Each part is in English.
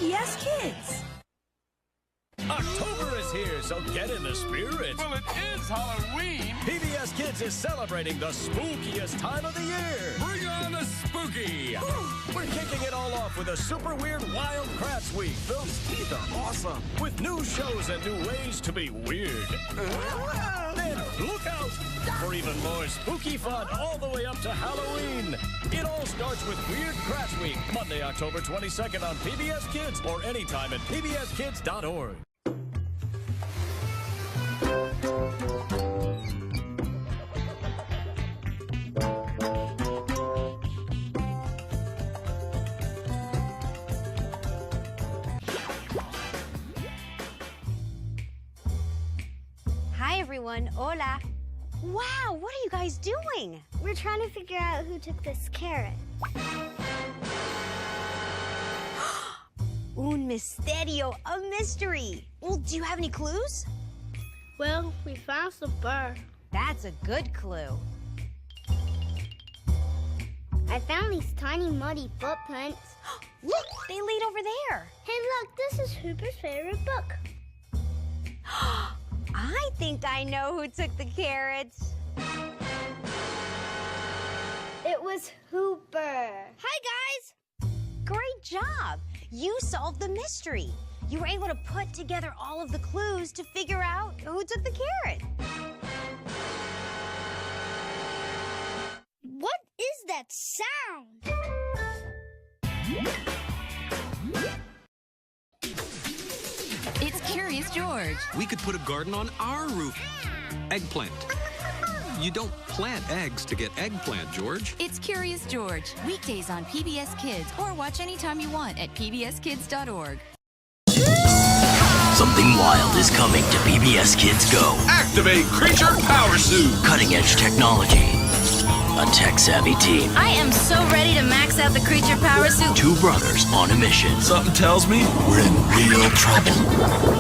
PBS Kids. October is here, so get in the spirit. Well, it is Halloween. PBS Kids is celebrating the spookiest time of the year. Bring on the spooky. We're kicking it all off with a super weird Wild Kratts Week. Those teeth are awesome. With new shows and new ways to be weird. Then look out for even more spooky fun all the way up to Halloween. It all starts with Weird Kratts Week, Monday, October 22nd on PBS Kids or anytime at pbskids.org. Hi everyone, hola. Wow, what are you guys doing? We're trying to figure out who took this carrot. Un misterio, a mystery. Well, do you have any clues? Well, we found some burr. That's a good clue. I found these tiny muddy footprints. Look, they lead over there. Hey, look, this is Hooper's favorite book. I think I know who took the carrots. It was Hooper. Hi, guys. Great job. You solved the mystery. You were able to put together all of the clues to figure out who took the carrot. What is that sound? It's Curious George. We could put a garden on our roof. Eggplant. You don't plant eggs to get eggplant, George. It's Curious George. Weekdays on PBS Kids or watch anytime you want at pbskids.org. Something wild is coming to PBS Kids Go. Activate Creature Power Suit. Cutting-edge technology. A tech-savvy team. I am so ready to max out the Creature Power Suit. Two brothers on a mission. Something tells me We're in real trouble.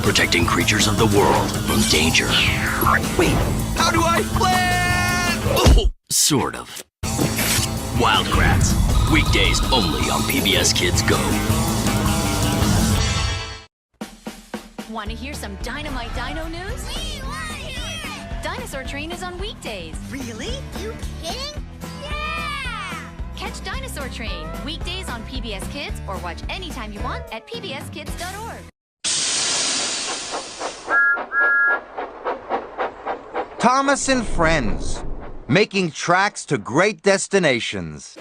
Protecting creatures of the world from danger. Wait, how do I plan? sort of. Wild Kratts. Weekdays only on PBS Kids Go. Want to hear some dynamite dino news? We want to hear it! Dinosaur Train is on weekdays. Really? You kidding? Yeah! Catch Dinosaur Train weekdays on PBS Kids or watch anytime you want at pbskids.org. Thomas and Friends, making tracks to great destinations.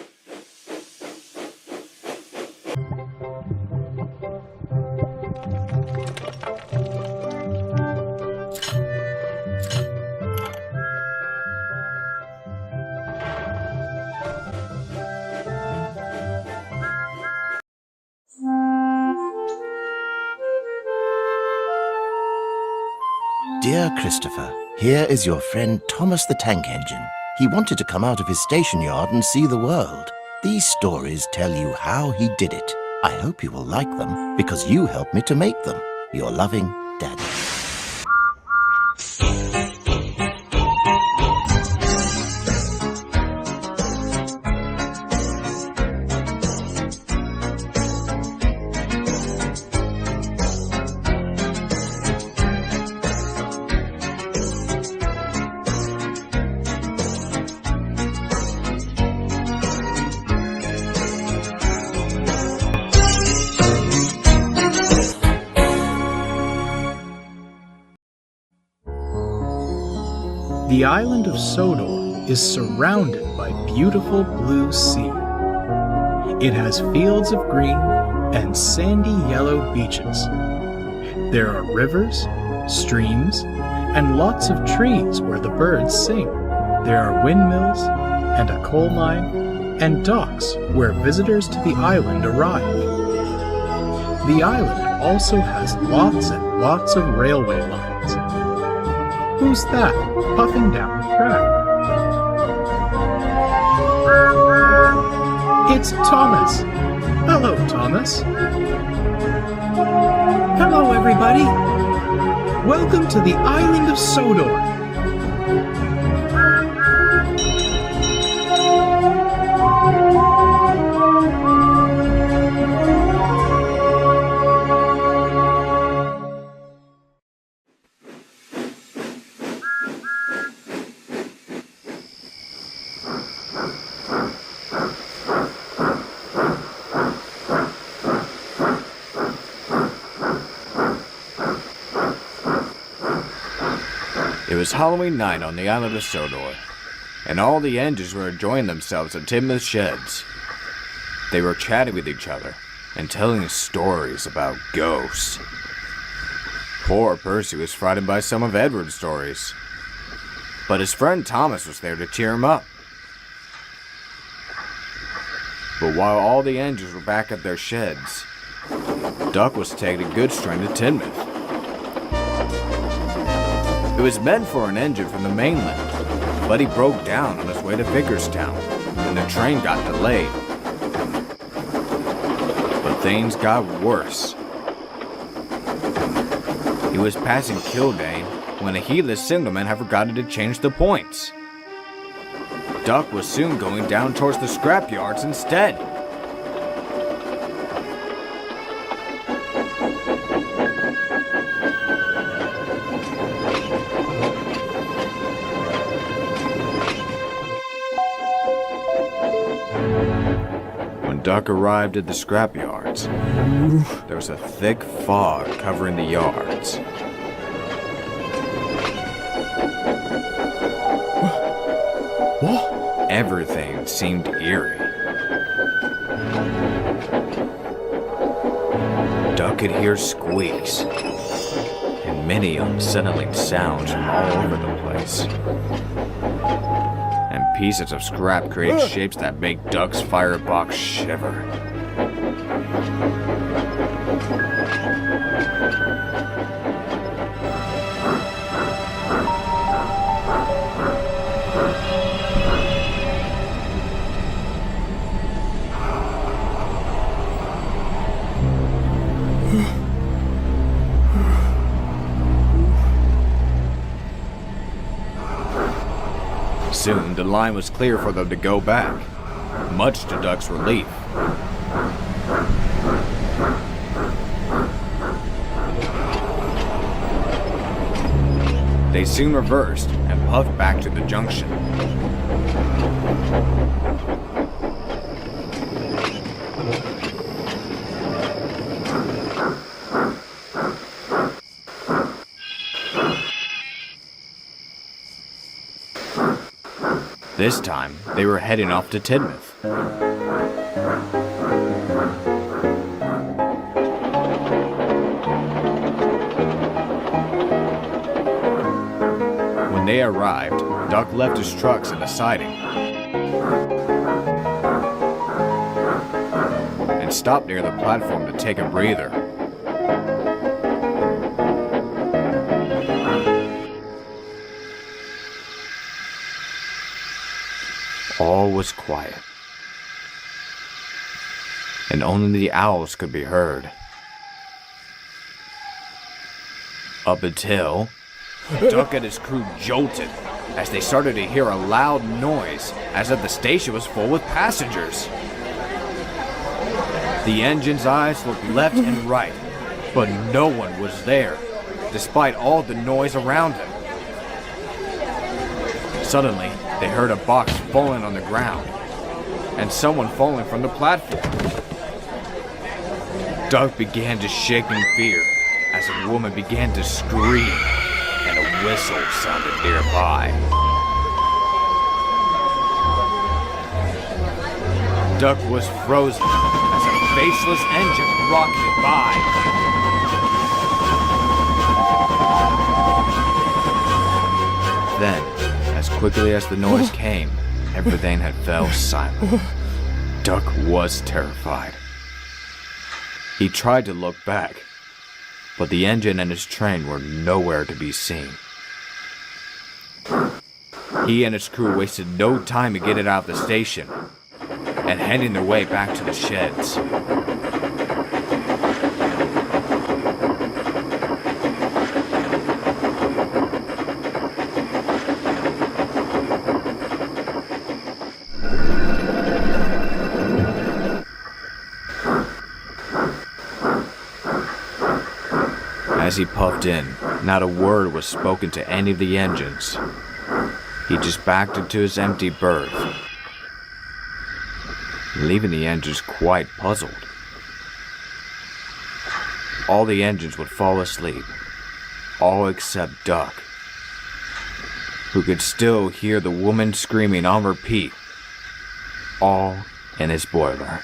Dear Christopher, here is your friend Thomas the Tank Engine. He wanted to come out of his station yard and see the world. These stories tell you how he did it. I hope you will like them because you helped me to make them. Your loving, Daddy. The island of Sodor is surrounded by beautiful blue sea. It has fields of green and sandy yellow beaches. There are rivers, streams, and lots of trees where the birds sing. There are windmills and a coal mine and docks where visitors to the island arrive. The island also has lots and lots of railway lines. Who's that puffing down the track? It's Thomas. Hello, Thomas. Hello, everybody. Welcome to the island of Sodor. It was Halloween night on the island of Sodor, and all the engines were enjoying themselves at Timothy's sheds. They were chatting with each other and telling stories about ghosts. Poor Percy was frightened by some of Edward's stories, but his friend Thomas was there to cheer him up. But while all the engines were back at their sheds, Duck was taking a good string to Tinmouth. It was meant for an engine from the mainland, but he broke down on his way to Vickerstown, and the train got delayed. But things got worse. He was passing Kildane when a heedless signalman had forgotten to change the points. Duck was soon going down towards the scrapyards instead. When Duck arrived at the scrapyards, there was a thick fog covering the yards. What? Everything seemed eerie. Duck could hear squeaks and many unsettling sounds from all over the place. And pieces of scrap create shapes that make Duck's firebox shiver. Soon, the line was clear for them to go back, much to Duck's relief. They soon reversed and puffed back to the junction. This time, they were heading off to Tinmouth. When they arrived, Duck left his trucks in the siding and stopped near the platform to take a breather. all was quiet. And only the owls could be heard. Up until Duck and his crew jolted as they started to hear a loud noise as if the station was full with passengers. The engine's eyes looked left and right, but no one was there, despite all the noise around them. Suddenly, they heard a box falling on the ground, and someone falling from the platform. Duck began to shake in fear as a woman began to scream, and a whistle sounded nearby. Duck was frozen as a faceless engine rocketed by. Then, as quickly as the noise came, everything had fell silent. Duck was terrified. He tried to look back, but the engine and his train were nowhere to be seen. He and his crew wasted no time to get it out of the station and heading their way back to the sheds. As he puffed in, not a word was spoken to any of the engines. He just backed into his empty berth, leaving the engines quite puzzled. All the engines would fall asleep, all except Duck, who could still hear the woman screaming on repeat, all in his boiler.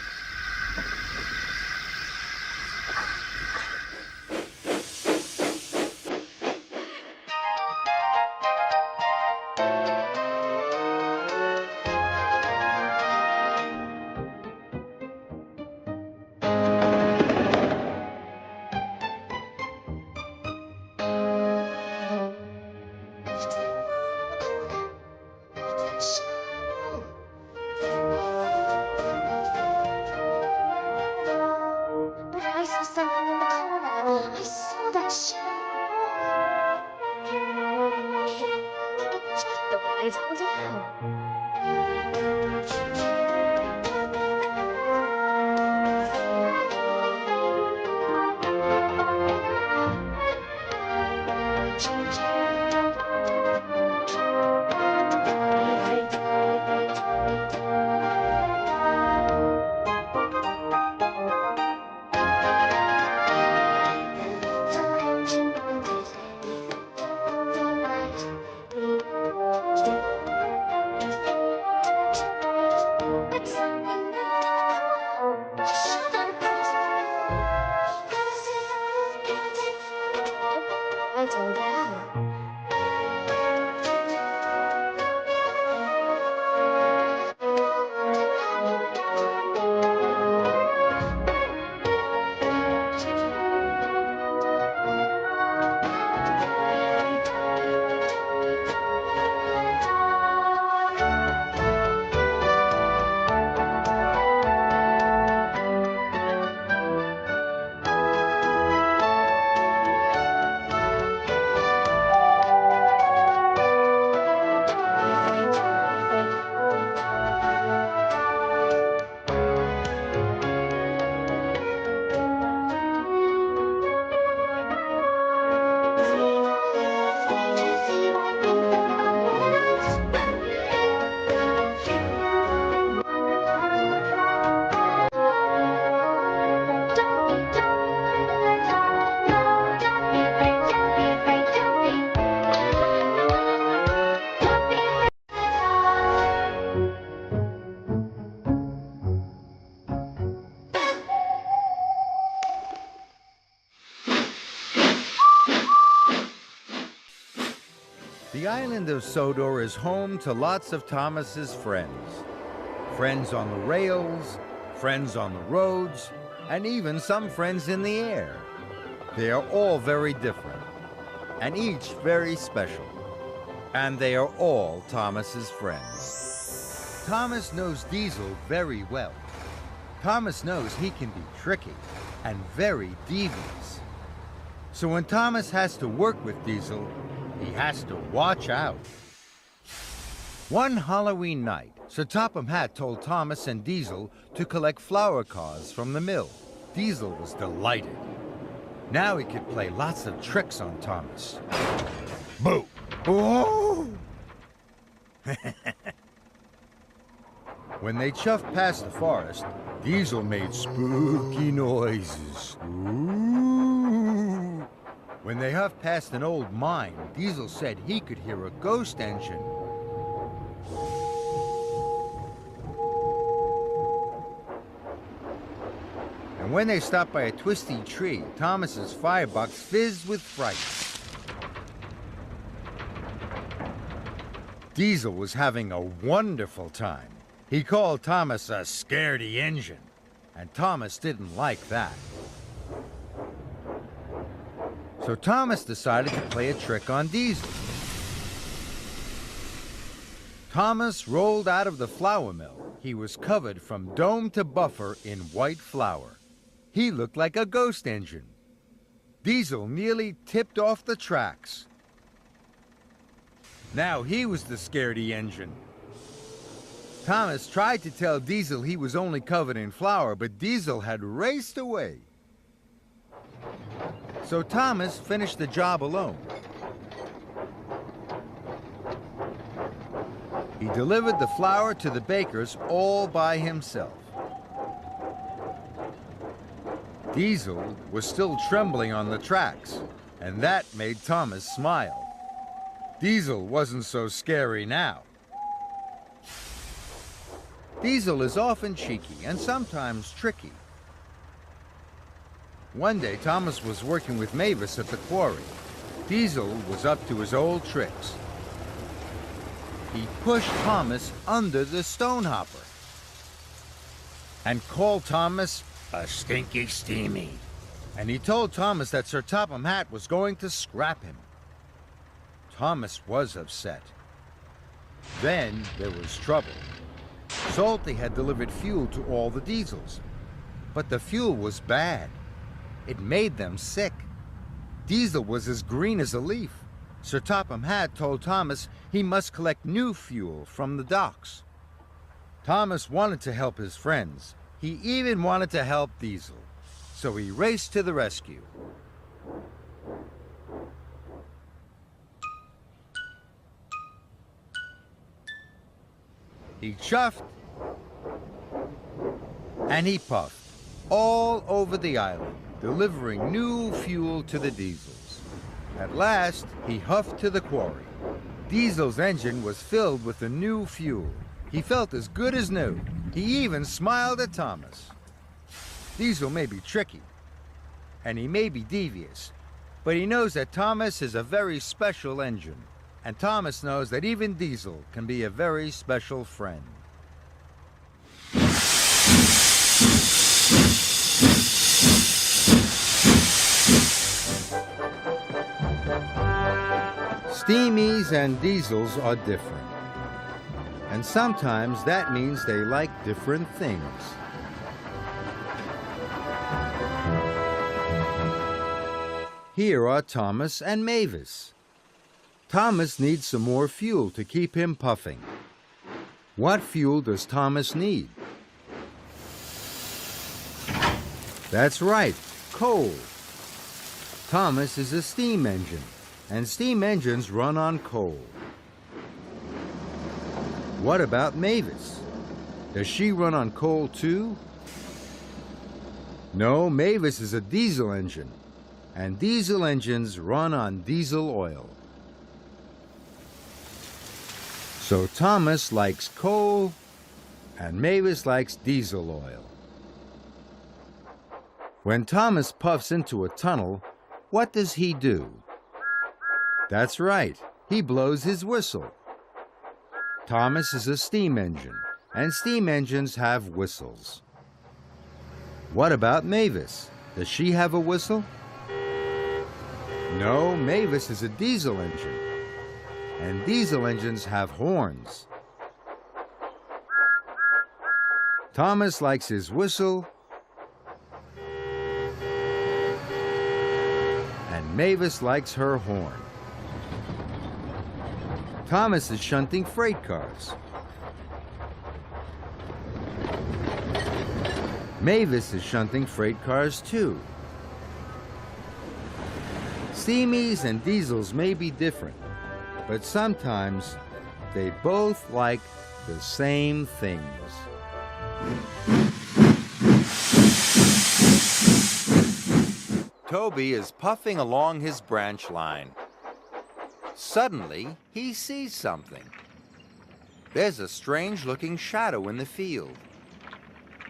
The island of Sodor is home to lots of Thomas's friends. Friends on the rails, friends on the roads, and even some friends in the air. They are all very different, and each very special. And they are all Thomas's friends. Thomas knows Diesel very well. Thomas knows he can be tricky and very devious. So when Thomas has to work with Diesel, he has to watch out. One Halloween night, Sir Topham Hatt told Thomas and Diesel to collect flower cars from the mill. Diesel was delighted. Now he could play lots of tricks on Thomas. Boo! Oh! When they chuffed past the forest, Diesel made spooky noises. Ooh. When they huffed past an old mine, Diesel said he could hear a ghost engine. And when they stopped by a twisty tree, Thomas's firebox fizzed with fright. Diesel was having a wonderful time. He called Thomas a scaredy engine, and Thomas didn't like that. So Thomas decided to play a trick on Diesel. Thomas rolled out of the flour mill. He was covered from dome to buffer in white flour. He looked like a ghost engine. Diesel nearly tipped off the tracks. Now he was the scaredy engine. Thomas tried to tell Diesel he was only covered in flour, but Diesel had raced away. So Thomas finished the job alone. He delivered the flour to the bakers all by himself. Diesel was still trembling on the tracks, and that made Thomas smile. Diesel wasn't so scary now. Diesel is often cheeky and sometimes tricky. One day, Thomas was working with Mavis at the quarry. Diesel was up to his old tricks. He pushed Thomas under the stone hopper and called Thomas a stinky steamy. And he told Thomas that Sir Topham Hatt was going to scrap him. Thomas was upset. Then there was trouble. Salty had delivered fuel to all the Diesels, but the fuel was bad. It made them sick. Diesel was as green as a leaf. Sir Topham Hatt told Thomas he must collect new fuel from the docks. Thomas wanted to help his friends. He even wanted to help Diesel. So he raced to the rescue. He chuffed and he puffed all over the island, delivering new fuel to the Diesels. At last, he huffed to the quarry. Diesel's engine was filled with the new fuel. He felt as good as new. He even smiled at Thomas. Diesel may be tricky, and he may be devious, but he knows that Thomas is a very special engine, and Thomas knows that even Diesel can be a very special friend. Steamies and Diesels are different. And sometimes that means they like different things. Here are Thomas and Mavis. Thomas needs some more fuel to keep him puffing. What fuel does Thomas need? That's right, coal. Thomas is a steam engine, and steam engines run on coal. What about Mavis? Does she run on coal too? No, Mavis is a diesel engine, and diesel engines run on diesel oil. So Thomas likes coal, and Mavis likes diesel oil. When Thomas puffs into a tunnel, what does he do? That's right, he blows his whistle. Thomas is a steam engine, and steam engines have whistles. What about Mavis? Does she have a whistle? No, Mavis is a diesel engine, and diesel engines have horns. Thomas likes his whistle, and Mavis likes her horn. Thomas is shunting freight cars. Mavis is shunting freight cars too. Steamies and diesels may be different, but sometimes they both like the same things. Toby is puffing along his branch line. Suddenly, he sees something. There's a strange-looking shadow in the field.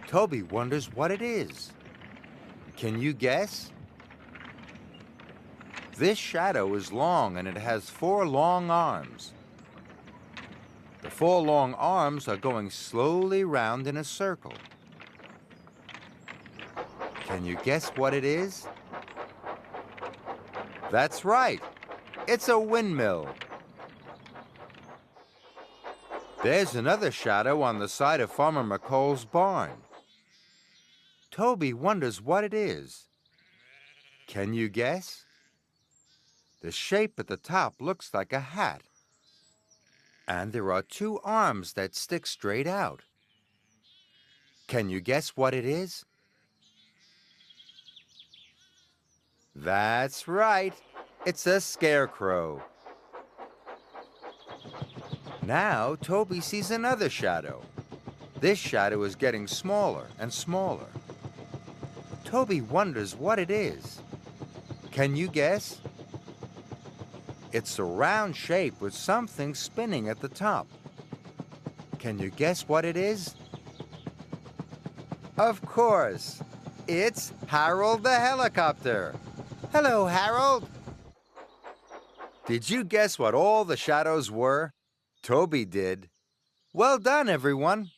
Toby wonders what it is. Can you guess? This shadow is long and it has 4 long arms. The 4 long arms are going slowly round in a circle. Can you guess what it is? That's right. It's a windmill. There's another shadow on the side of Farmer McColl's barn. Toby wonders what it is. Can you guess? The shape at the top looks like a hat. And there are 2 arms that stick straight out. Can you guess what it is? That's right. It's a scarecrow. Now Toby sees another shadow. This shadow is getting smaller and smaller. Toby wonders what it is. Can you guess? It's a round shape with something spinning at the top. Can you guess what it is? Of course. It's Harold the helicopter. Hello, Harold. Did you guess what all the shadows were? Toby did. Well done, everyone.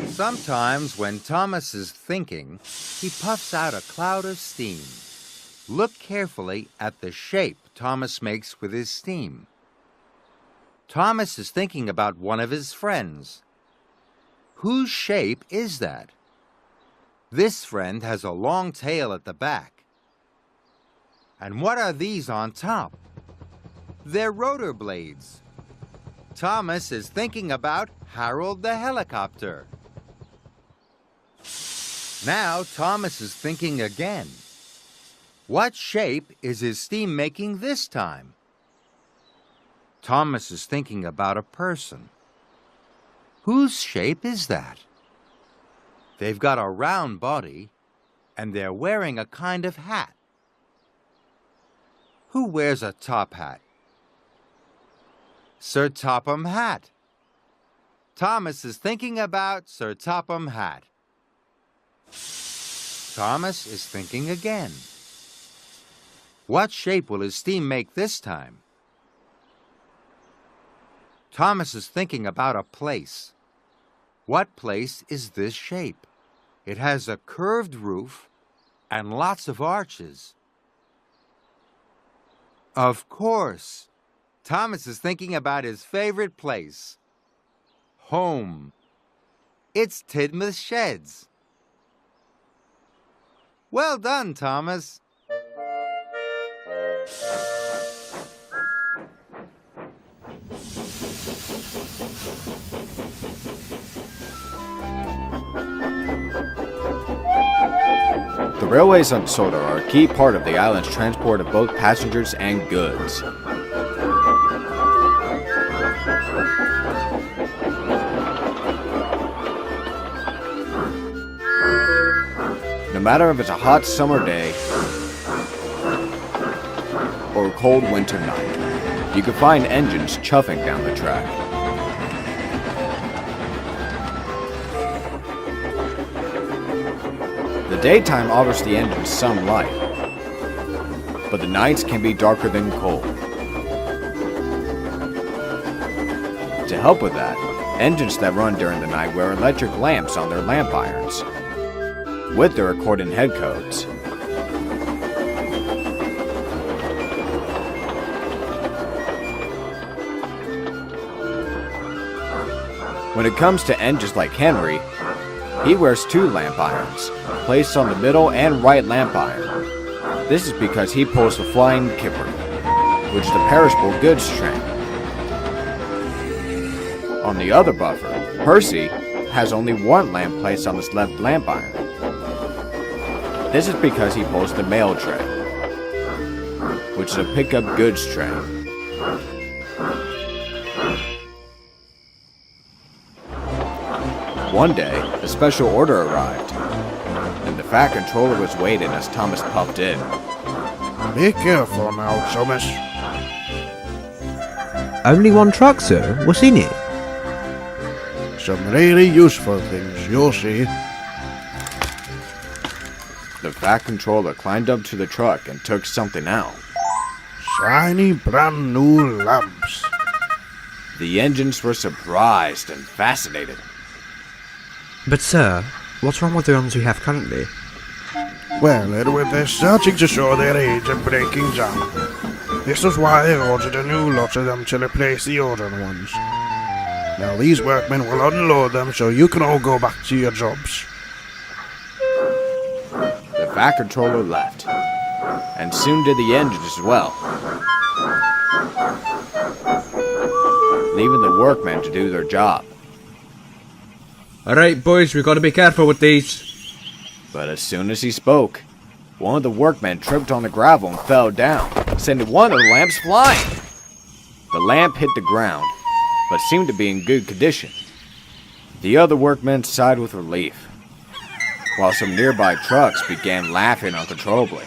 Sometimes when Thomas is thinking, he puffs out a cloud of steam. Look carefully at the shape Thomas makes with his steam. Thomas is thinking about one of his friends. Whose shape is that? This friend has a long tail at the back. And what are these on top? They're rotor blades. Thomas is thinking about Harold the helicopter. Now Thomas is thinking again. What shape is his steam making this time? Thomas is thinking about a person. Whose shape is that? They've got a round body, and they're wearing a kind of hat. Who wears a top hat? Sir Topham Hatt. Thomas is thinking about Sir Topham Hatt. Thomas is thinking again. What shape will his steam make this time? Thomas is thinking about a place. What place is this shape? It has a curved roof and lots of arches. Of course. Thomas is thinking about his favorite place. Home. It's Tidmouth Sheds. Well done, Thomas. The railways on Sodor are a key part of the island's transport of both passengers and goods. No matter if it's a hot summer day or a cold winter night, you can find engines chuffing down the track. The daytime offers the engines some light, but the nights can be darker than cold. To help with that, engines that run during the night wear electric lamps on their lamp irons, with their according head codes. When it comes to engines like Henry, he wears 2 lamp irons, placed on the middle and right lamp iron. This is because he pulls the flying kipper, which is the perishable goods train. On the other buffer, Percy has only 1 lamp placed on his left lamp iron. This is because he pulls the mail train, which is a pickup goods train. One day, a special order arrived, and the Fat Controller was waiting as Thomas puffed in. Be careful now, Thomas. Only 1 truck, sir? What's in it? Some really useful things, you'll see. The Fat Controller climbed up to the truck and took something out. Shiny brand new lamps. The engines were surprised and fascinated. But sir, what's wrong with the ones we have currently? Well, Edward, they're starting to show their age and breaking down. This is why I ordered a new lot of them to replace the older ones. Now these workmen will unload them so you can all go back to your jobs. The Fat Controller left, and soon did the engines as well, leaving the workmen to do their job. Alright boys, we gotta be careful with these. But as soon as he spoke, one of the workmen tripped on the gravel and fell down, sending one of the lamps flying. The lamp hit the ground, but seemed to be in good condition. The other workmen sighed with relief, while some nearby trucks began laughing uncontrollably.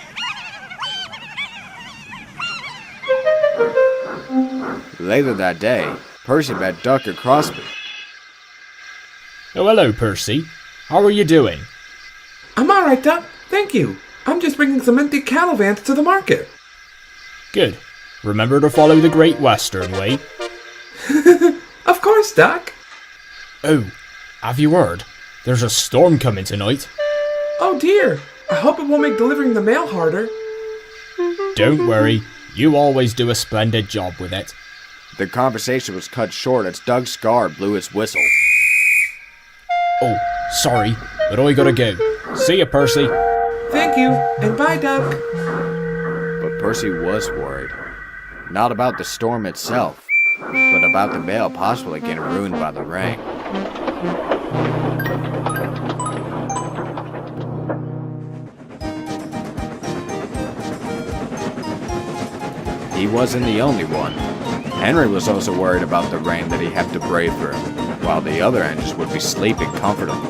Later that day, Percy met Dr. Crosby. Oh, hello, Percy. How are you doing? I'm alright, Doc. Thank you. I'm just bringing some empty cattle vans to the market. Good. Remember to follow the Great Western Way. Of course, Doc. Oh, have you heard? There's a storm coming tonight. Oh dear. I hope it won't make delivering the mail harder. Don't worry. You always do a splendid job with it. The conversation was cut short as Doug Scar blew his whistle. Oh, sorry, but I gotta go. See ya, Percy. Thank you, and bye, Doc. But Percy was worried. Not about the storm itself, but about the mail possibly getting ruined by the rain. He wasn't the only one. Henry was also worried about the rain that he'd have to brave through, while the other engines would be sleeping comfortably.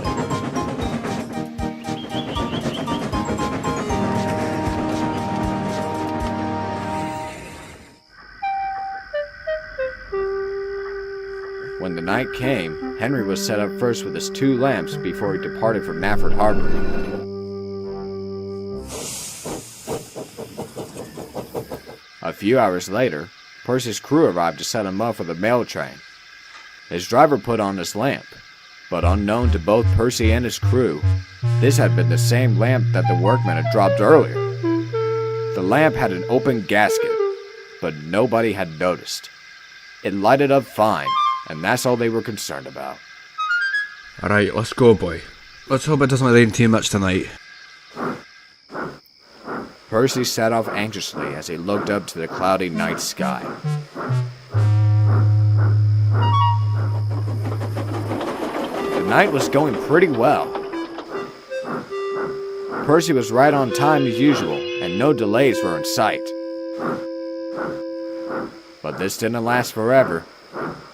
When the night came, Henry was set up first with his 2 lamps before he departed for Nafford Harbor. A few hours later, Percy's crew arrived to set him up for the mail train. His driver put on his lamp, but unknown to both Percy and his crew, this had been the same lamp that the workmen had dropped earlier. The lamp had an open gasket, but nobody had noticed. It lighted up fine, and that's all they were concerned about. Alright, let's go, boy. Let's hope it doesn't rain too much tonight. Percy set off anxiously as he looked up to the cloudy night sky. The night was going pretty well. Percy was right on time as usual, and no delays were in sight. But this didn't last forever.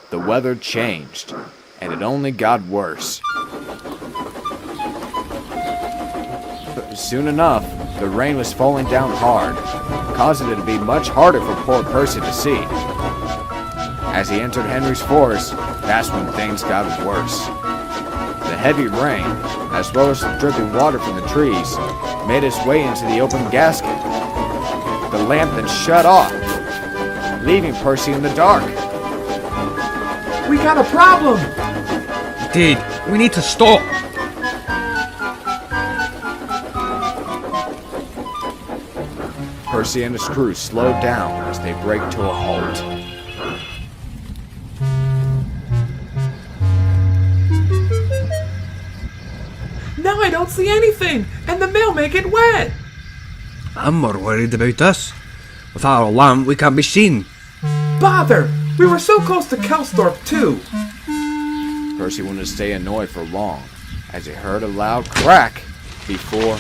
The weather changed, and it only got worse. Soon enough, the rain was falling down hard, causing it to be much harder for poor Percy to see. As he entered Henry's forest, that's when things got worse. The heavy rain, as well as the dripping water from the trees, made its way into the open gasket. The lamp then shut off, leaving Percy in the dark. We got a problem! Dude, we need to stop! Percy and his crew slowed down as they braked to a halt. Now I don't see anything, and the mail may get wet. I'm more worried about us. Without our lamp, we can't be seen. Bother! We were so close to Kelsthorpe, too. Percy wouldn't stay annoyed for long, as he heard a loud crack before...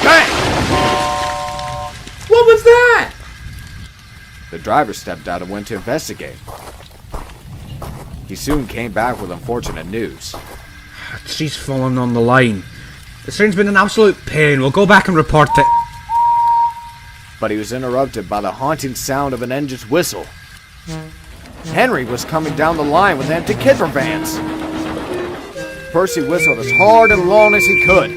Bang! What was that? The driver stepped out and went to investigate. He soon came back with unfortunate news. A tree's fallen on the line. The train's been an absolute pain. We'll go back and report it. But he was interrupted by the haunting sound of an engine's whistle. Henry was coming down the line with empty kipper vans. Percy whistled as hard and long as he could.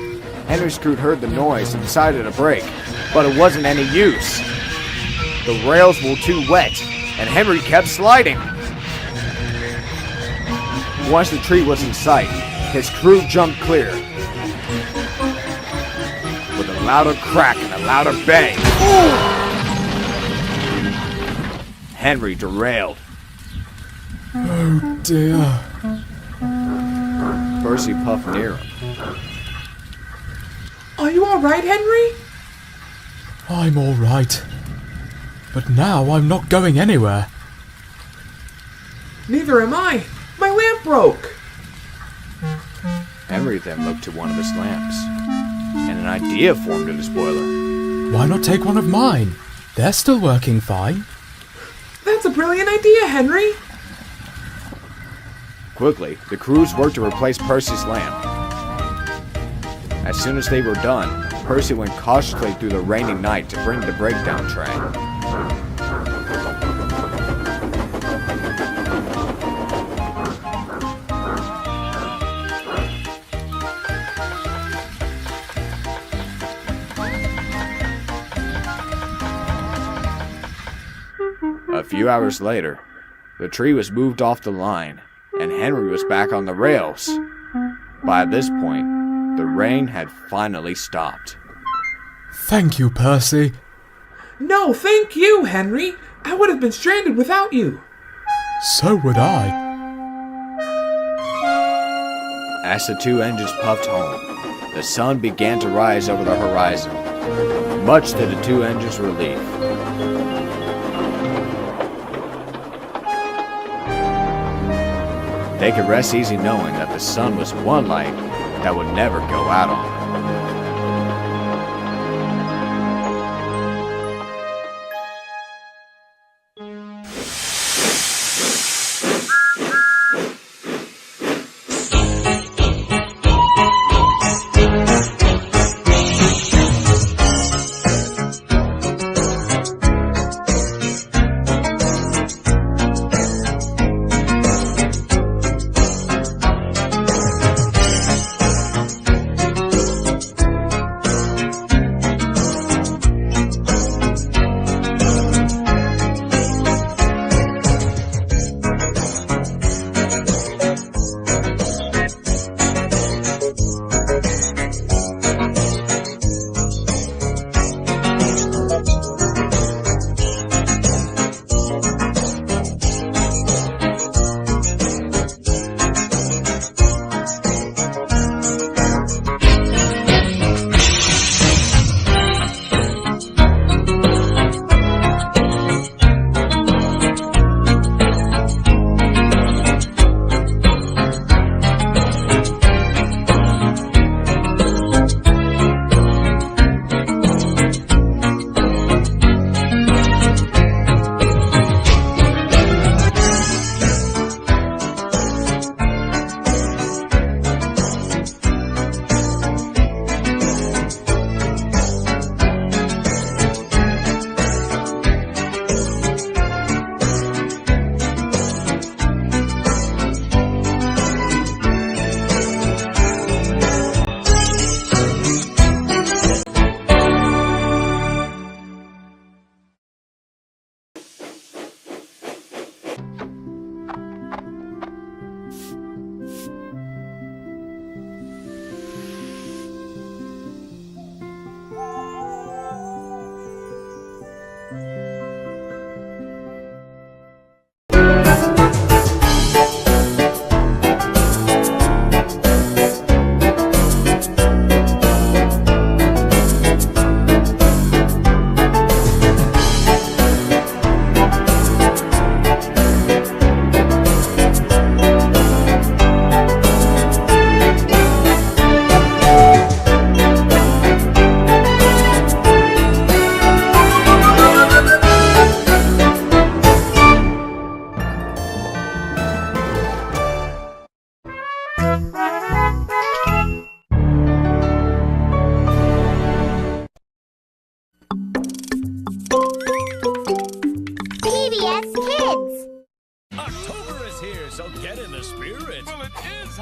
Henry's crew heard the noise and decided to brake, but it wasn't any use. The rails were too wet, and Henry kept sliding. Once the tree was in sight, his crew jumped clear. With a louder crack and a louder bang, Henry derailed. Oh dear. Percy puffed near him. Are you alright, Henry? I'm alright. But now I'm not going anywhere. Neither am I. My lamp broke. Henry then looked to one of his lamps, and an idea formed in his boiler. Why not take one of mine? They're still working fine. That's a brilliant idea, Henry. Quickly, the crews worked to replace Percy's lamp. As soon as they were done, Percy went cautiously through the rainy night to bring the breakdown train. A few hours later, the tree was moved off the line, and Henry was back on the rails. By this point, the rain had finally stopped. Thank you, Percy. No, thank you, Henry. I would have been stranded without you. So would I. As the two engines puffed home, the sun began to rise over the horizon, much to the two engines' relief. They could rest easy knowing that the sun was one light that would never go out on them.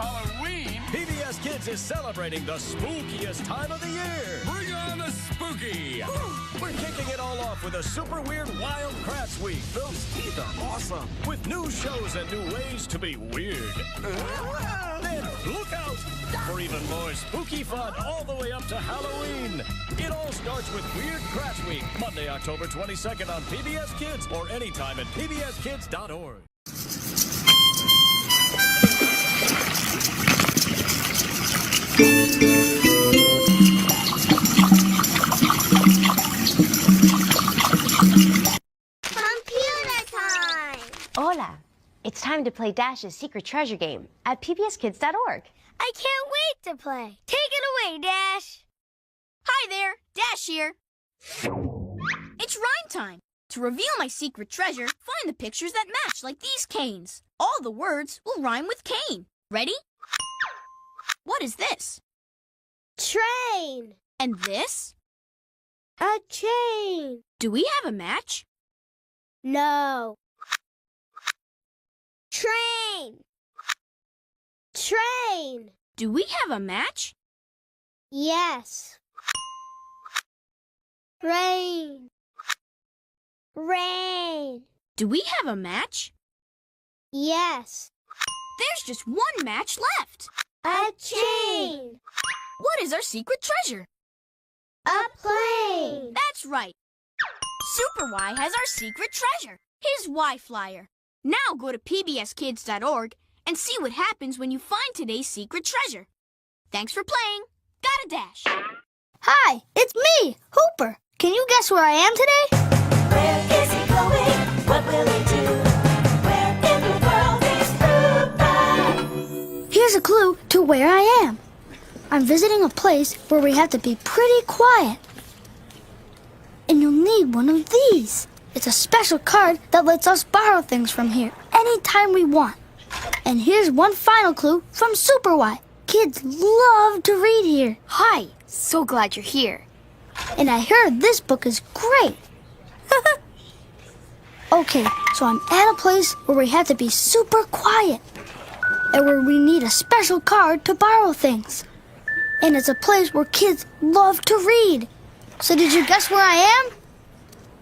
Halloween, PBS Kids is celebrating the spookiest time of the year. Bring on the spooky! We're kicking it all off with a super weird Wild Kratts Week. Those teeth are awesome, with new shows and new ways to be weird. Then look out for even more spooky fun all the way up to Halloween. It all starts with Weird Kratts Week, Monday, October 22nd on PBS Kids or anytime at pbskids.org. Computer time! Hola. It's time to play Dash's Secret Treasure game at pbskids.org. I can't wait to play. Take it away, Dash. Hi there, Dash here. It's rhyme time. To reveal my secret treasure, find the pictures that match like these canes. All the words will rhyme with cane. Ready? What is this? Train. And this? A chain. Do we have a match? No. Train. Train. Do we have a match? Yes. Rain. Rain. Do we have a match? Yes. There's just one match left. A chain. What is our secret treasure? A plane. That's right. Super Y has our secret treasure, his Y-Flyer. Now go to pbskids.org and see what happens when you find today's secret treasure. Thanks for playing. Got a Dash. Hi, it's me, Hooper. Can you guess where I am today? Where is he going? What will he do? Where in the world is Hooper? Here's a clue to where I am. I'm visiting a place where we have to be pretty quiet. And you'll need one of these. It's a special card that lets us borrow things from here anytime we want. And here's one final clue from Super Y. Kids love to read here. Hi, so glad you're here. And I heard this book is great. Okay, so I'm at a place where we have to be super quiet. And where we need a special card to borrow things. And it's a place where kids love to read. So did you guess where I am?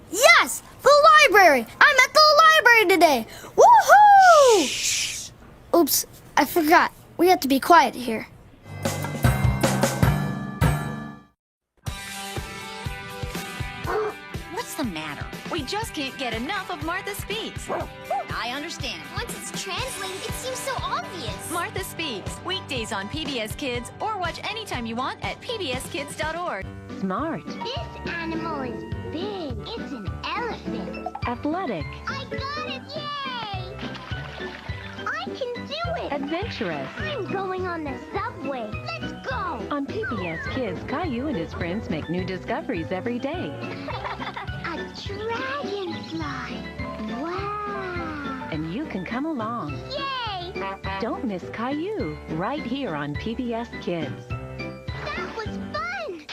Yes! The library! I'm at the library today! Woohoo! Shh. Oops, I forgot. We have to be quiet here. What's the matter? We just can't get enough of Martha Speaks. I understand. Once it's translated, it seems so obvious. Martha Speaks, weekdays on PBS Kids or watch anytime you want at pbskids.org. Smart. This animal is big. It's an elephant. Athletic. I got it! Yay! I can do it! Adventurous. I'm going on the subway. Let's go! On PBS Kids, Caillou and his friends make new discoveries every day. A dragonfly. Wow! And you can come along. Yay! Don't miss Caillou, right here on PBS Kids. That was fun!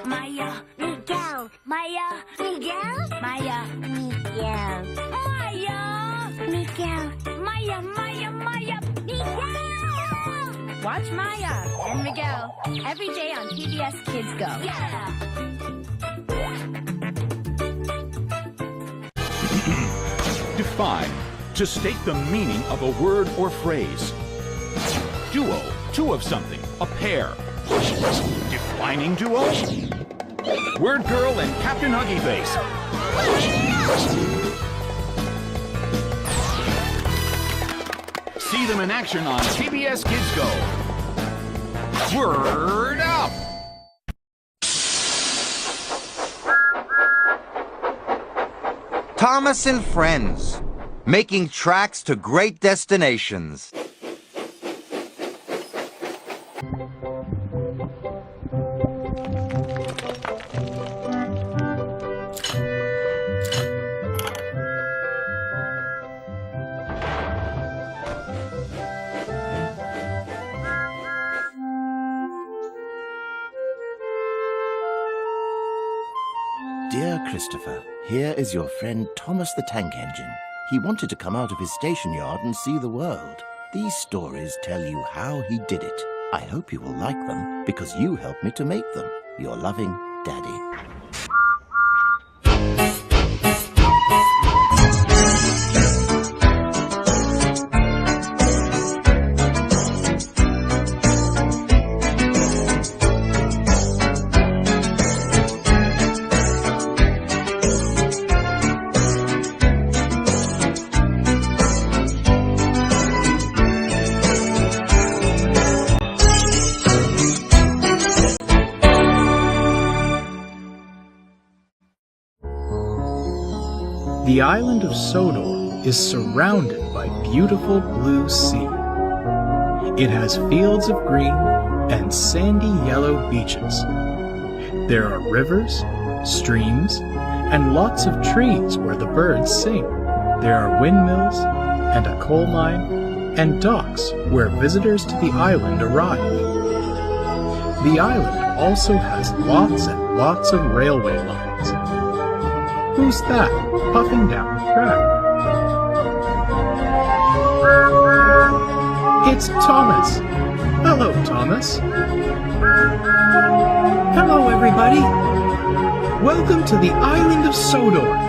Maya, Miguel! Maya! Miguel! Maya, Miguel! Maya, Miguel! Maya, Maya, Maya, Miguel! Watch Maya and Miguel every day on PBS Kids Go. yeah. Define. To state the meaning of a word or phrase. Duo. Two of something. A pair. Defining duo. Word Girl and Captain Huggy Face. See them in action on PBS Kids Go. Word up! Thomas and Friends, making tracks to great destinations. Dear Christopher, here is your friend Thomas the Tank Engine. He wanted to come out of his station yard and see the world. These stories tell you how he did it. I hope you will like them because you helped me to make them. Your loving Daddy. The island of Sodor is surrounded by beautiful blue sea. It has fields of green and sandy yellow beaches. There are rivers, streams, and lots of trees where the birds sing. There are windmills and a coal mine and docks where visitors to the island arrive. The island also has lots and lots of railway lines. Who's that puffing down the track? It's Thomas. Hello, Thomas. Hello, everybody. Welcome to the island of Sodor.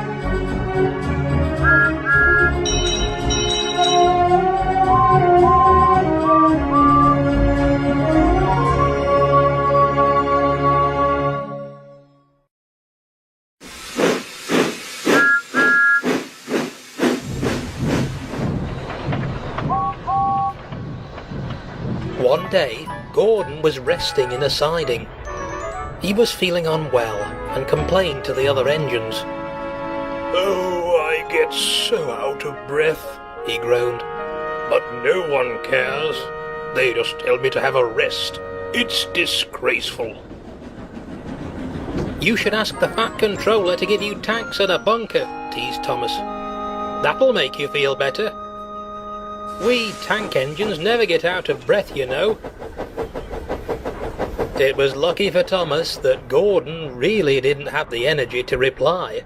One day, Gordon was resting in a siding. He was feeling unwell and complained to the other engines. "Oh, I get so out of breath," he groaned. "But no one cares. They just tell me to have a rest. It's disgraceful." "You should ask the Fat Controller to give you tanks and a bunker," teased Thomas. "That'll make you feel better. We tank engines never get out of breath, you know." It was lucky for Thomas that Gordon really didn't have the energy to reply.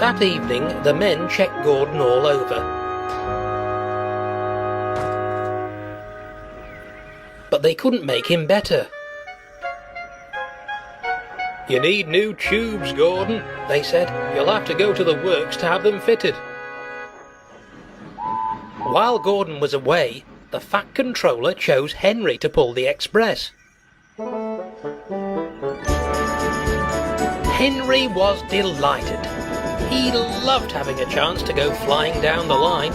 That evening, the men checked Gordon all over. But they couldn't make him better. "You need new tubes, Gordon," they said. "You'll have to go to the works to have them fitted." While Gordon was away, the Fat Controller chose Henry to pull the express. Henry was delighted. He loved having a chance to go flying down the line.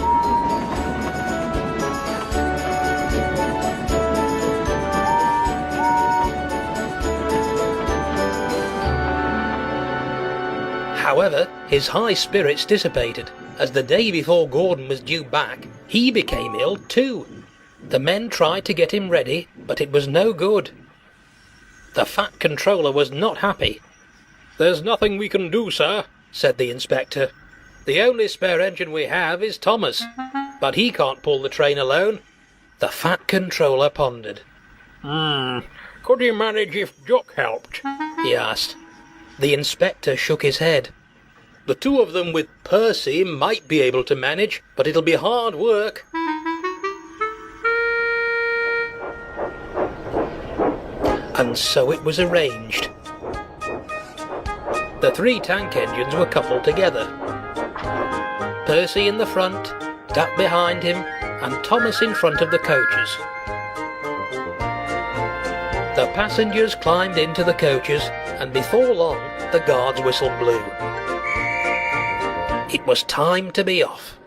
However, his high spirits dissipated, as the day before Gordon was due back, he became ill too. The men tried to get him ready, but it was no good. The Fat Controller was not happy. "There's nothing we can do, sir," said the inspector. "The only spare engine we have is Thomas, but he can't pull the train alone." The Fat Controller pondered. Could you manage if Jock helped?" he asked. The inspector shook his head. "The two of them with Percy might be able to manage, but it'll be hard work." And so it was arranged. The three tank engines were coupled together. Percy in the front, Duck behind him, and Thomas in front of the coaches. The passengers climbed into the coaches, and before long the guard's whistle blew. It was time to be off.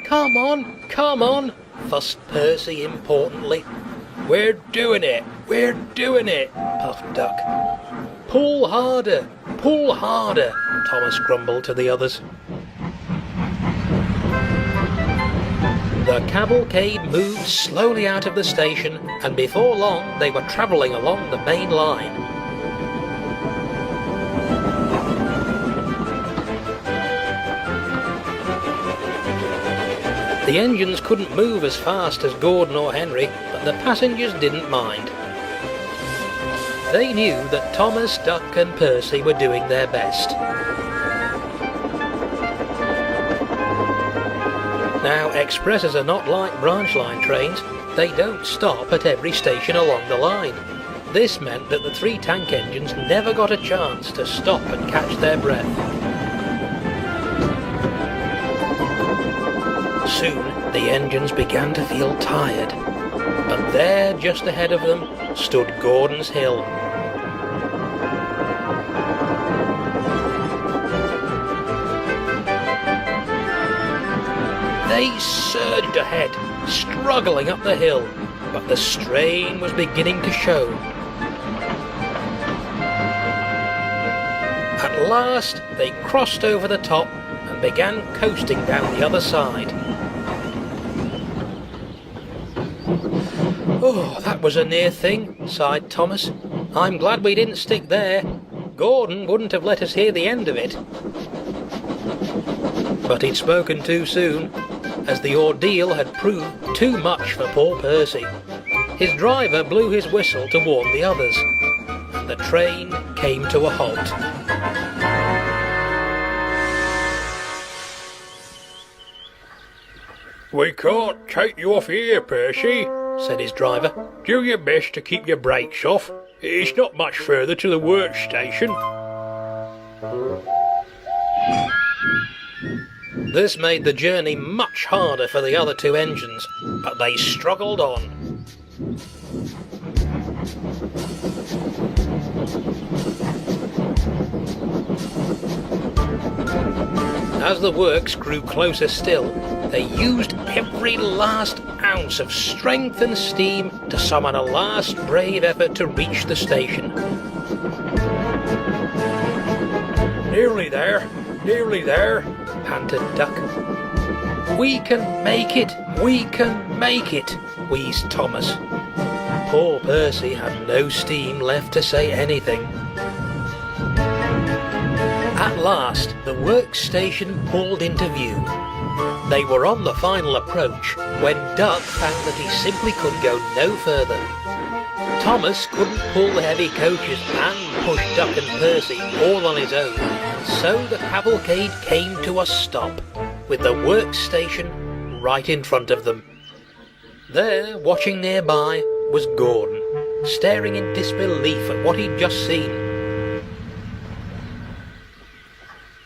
Come on, fussed Percy importantly. We're doing it, puffed Duck. Pull harder, Thomas grumbled to the others. The cavalcade moved slowly out of the station, and before long they were travelling along the main line. The engines couldn't move as fast as Gordon or Henry, but the passengers didn't mind. They knew that Thomas, Duck and Percy were doing their best. Now, expresses are not like branch line trains. They don't stop at every station along the line. This meant that the 3 tank engines never got a chance to stop and catch their breath. Soon, the engines began to feel tired. And there, just ahead of them, stood Gordon's Hill. They surged ahead, struggling up the hill, but the strain was beginning to show. At last, they crossed over the top and began coasting down the other side. Oh, that was a near thing, sighed Thomas. I'm glad we didn't stick there. Gordon wouldn't have let us hear the end of it. But he'd spoken too soon, as the ordeal had proved too much for poor Percy. His driver blew his whistle to warn the others, and the train came to a halt. We can't take you off here, Percy, said his driver. Do your best to keep your brakes off. It's not much further to the workstation. This made the journey much harder for the other 2 engines, but they struggled on. As the works grew closer still, they used every last ounce of strength and steam to summon a last brave effort to reach the station. Nearly there, panted Duck. We can make it, wheezed Thomas. Poor Percy had no steam left to say anything. At last, the workstation pulled into view. They were on the final approach when Duck found that he simply could go no further. Thomas couldn't pull the heavy coaches and push Duck and Percy all on his own, so the cavalcade came to a stop, with the workstation right in front of them. There, watching nearby, was Gordon, staring in disbelief at what he'd just seen.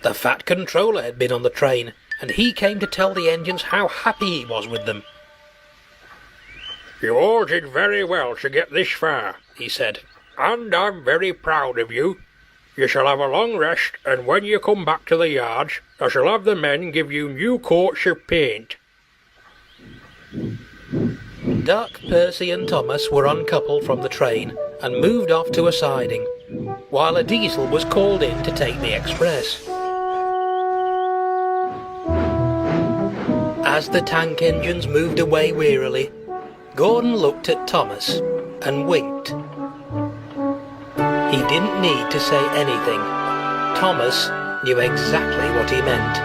The Fat Controller had been on the train, and he came to tell the engines how happy he was with them. You all did very well to get this far, he said, and I'm very proud of you. You shall have a long rest, and when you come back to the yards, I shall have the men give you new coats of paint. Duck, Percy and Thomas were uncoupled from the train and moved off to a siding, while a diesel was called in to take the express. As the tank engines moved away wearily, Gordon looked at Thomas and winked. He didn't need to say anything. Thomas knew exactly what he meant.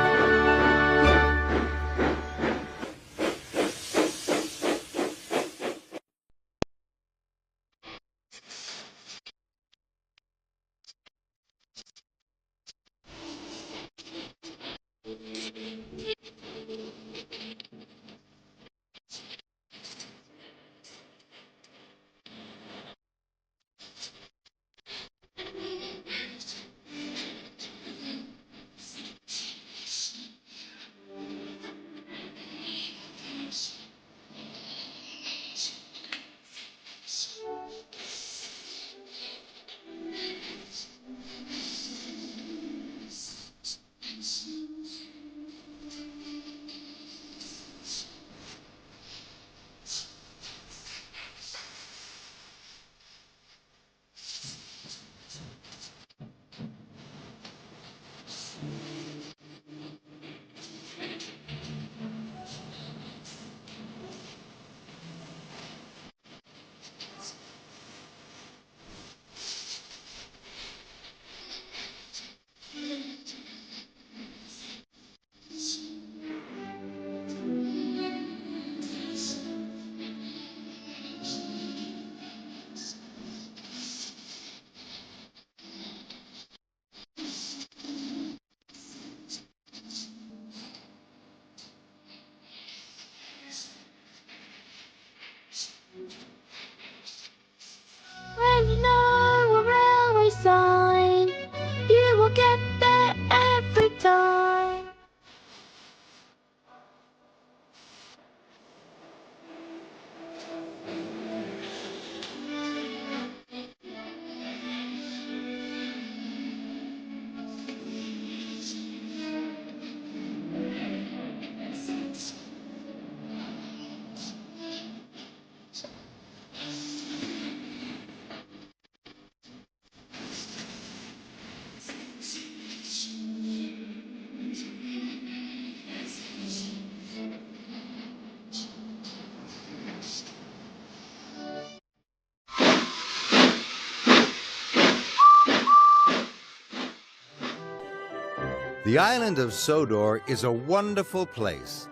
The island of Sodor is a wonderful place.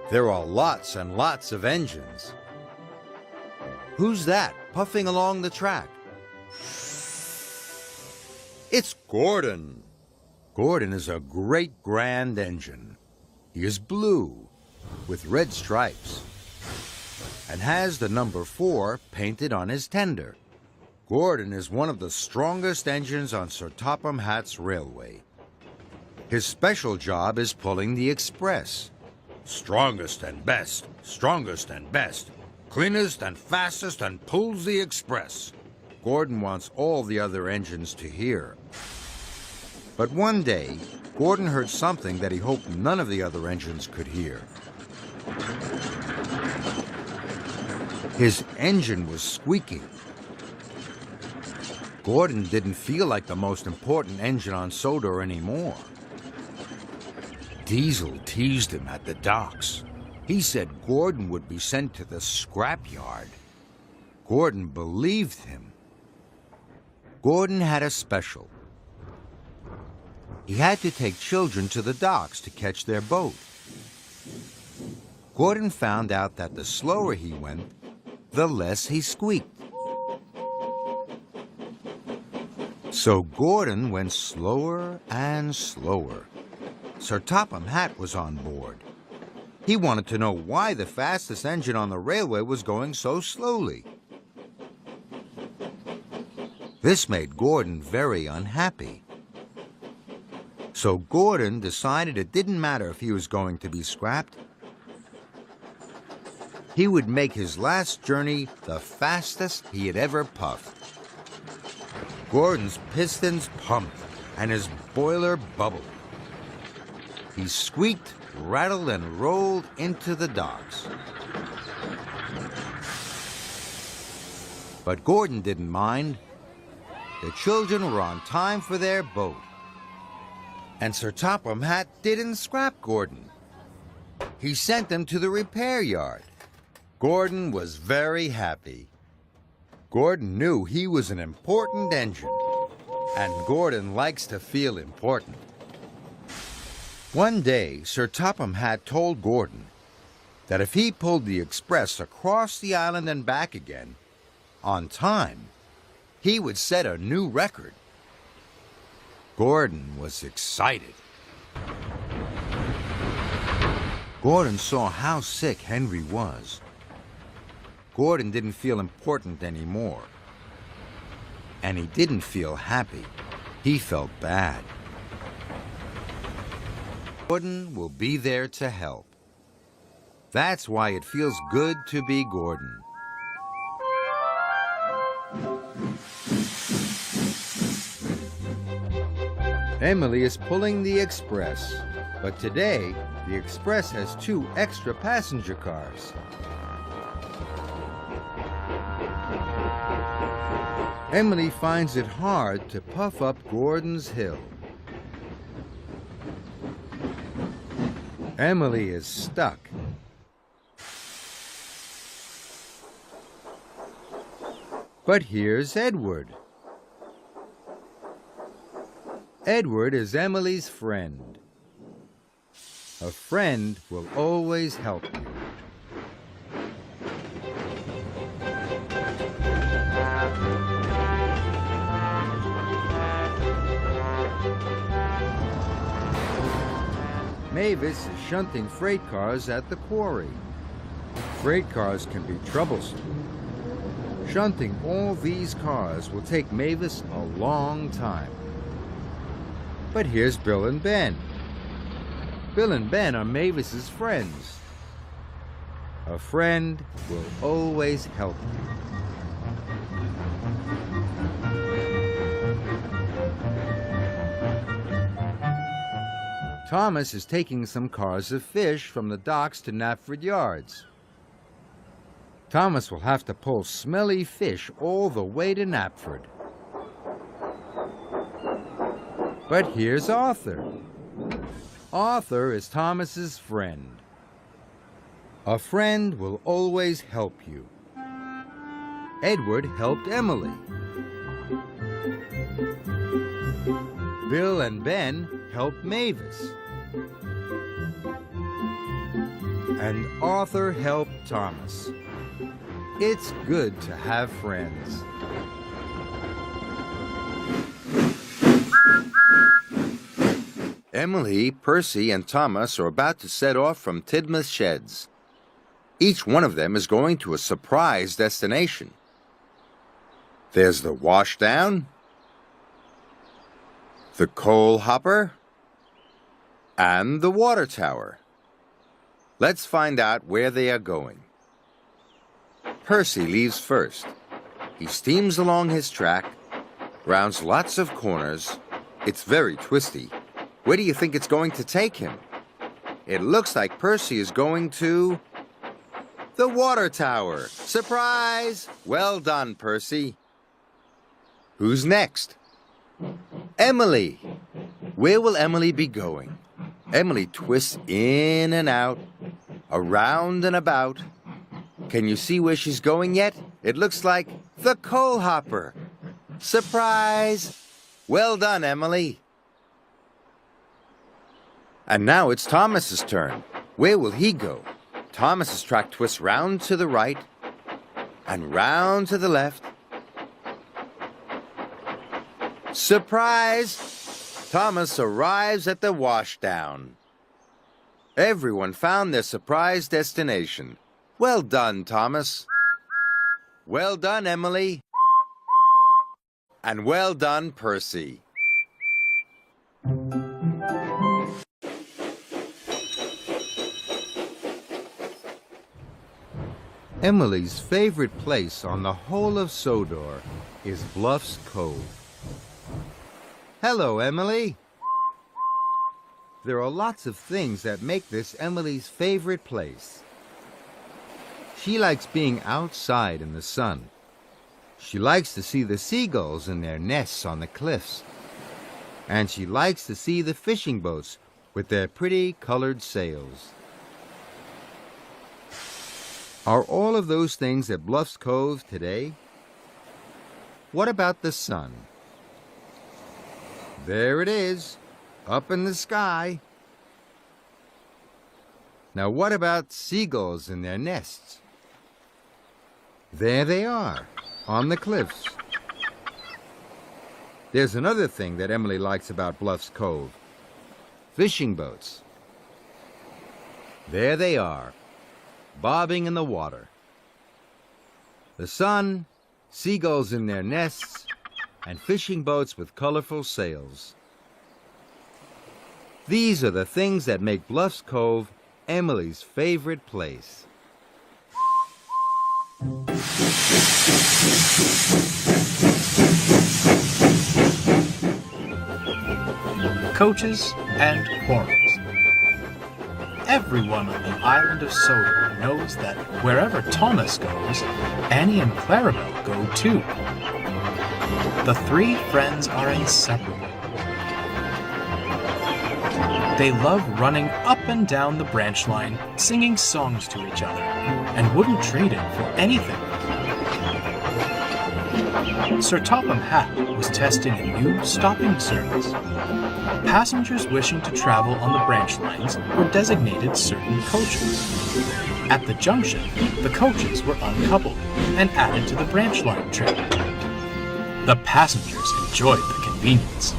There are lots and lots of engines. Who's that puffing along the track? It's Gordon. Gordon is a great grand engine. He is blue with red stripes and has the number 4 painted on his tender. Gordon is one of the strongest engines on Sir Topham Hatt's railway. His special job is pulling the express. Strongest and best, cleanest and fastest and pulls the express. Gordon wants all the other engines to hear. But one day, Gordon heard something that he hoped none of the other engines could hear. His engine was squeaking. Gordon didn't feel like the most important engine on Sodor anymore. Diesel teased him at the docks. He said Gordon would be sent to the scrapyard. Gordon believed him. Gordon had a special. He had to take children to the docks to catch their boat. Gordon found out that the slower he went, the less he squeaked. So Gordon went slower and slower. Sir Topham Hatt was on board. He wanted to know why the fastest engine on the railway was going so slowly. This made Gordon very unhappy. So Gordon decided it didn't matter if he was going to be scrapped. He would make his last journey the fastest he had ever puffed. Gordon's pistons pumped and his boiler bubbled. He squeaked, rattled, and rolled into the docks. But Gordon didn't mind. The children were on time for their boat. And Sir Topham Hatt didn't scrap Gordon. He sent them to the repair yard. Gordon was very happy. Gordon knew he was an important engine, and Gordon likes to feel important. One day, Sir Topham Hatt told Gordon that if he pulled the express across the island and back again, on time, he would set a new record. Gordon was excited. Gordon saw how sick Henry was. Gordon didn't feel important anymore. And he didn't feel happy. He felt bad. Gordon will be there to help. That's why it feels good to be Gordon. Emily is pulling the express, but today the express has 2 extra passenger cars. Emily finds it hard to puff up Gordon's hill. Emily is stuck. But here's Edward. Edward is Emily's friend. A friend will always help you. Mavis is shunting freight cars at the quarry. Freight cars can be troublesome. Shunting all these cars will take Mavis a long time. But here's Bill and Ben. Bill and Ben are Mavis's friends. A friend will always help you. Thomas is taking some cars of fish from the docks to Knapford Yards. Thomas will have to pull smelly fish all the way to Knapford. But here's Arthur. Arthur is Thomas's friend. A friend will always help you. Edward helped Emily. Bill and Ben help Mavis. And Arthur helped Thomas. It's good to have friends. Emily, Percy, and Thomas are about to set off from Tidmouth Sheds. Each one of them is going to a surprise destination. There's the washdown, the coal hopper, and the water tower. Let's find out where they are going. Percy leaves first. He steams along his track, rounds lots of corners. It's very twisty. Where do you think it's going to take him? It looks like Percy is going to the water tower. Surprise! Well done, Percy. Who's next? Emily. Where will Emily be going? Emily twists in and out, around and about. Can you see where she's going yet? It looks like the coal hopper. Surprise! Well done, Emily. And now it's Thomas's turn. Where will he go? Thomas's track twists round to the right and round to the left. Surprise! Thomas arrives at the washdown. Everyone found their surprise destination. Well done, Thomas. Well done, Emily. And well done, Percy. Emily's favorite place on the whole of Sodor is Bluff's Cove. Hello, Emily. There are lots of things that make this Emily's favorite place. She likes being outside in the sun. She likes to see the seagulls in their nests on the cliffs. And she likes to see the fishing boats with their pretty colored sails. Are all of those things at Bluff's Cove today? What about the sun? There it is, up in the sky. Now what about seagulls in their nests? There they are, on the cliffs. There's another thing that Emily likes about Bluff's Cove. Fishing boats. There they are, bobbing in the water. The sun, seagulls in their nests, and fishing boats with colorful sails. These are the things that make Bluff's Cove Emily's favorite place. Coaches and quarrels. Everyone on the island of Sodor knows that wherever Thomas goes, Annie and Clarabelle go too. The three friends are inseparable. They love running up and down the branch line, singing songs to each other, and wouldn't trade it for anything. Sir Topham Hatt was testing a new stopping service. Passengers wishing to travel on the branch lines were designated certain coaches. At the junction, the coaches were uncoupled and added to the branch line trip. The passengers enjoyed the convenience.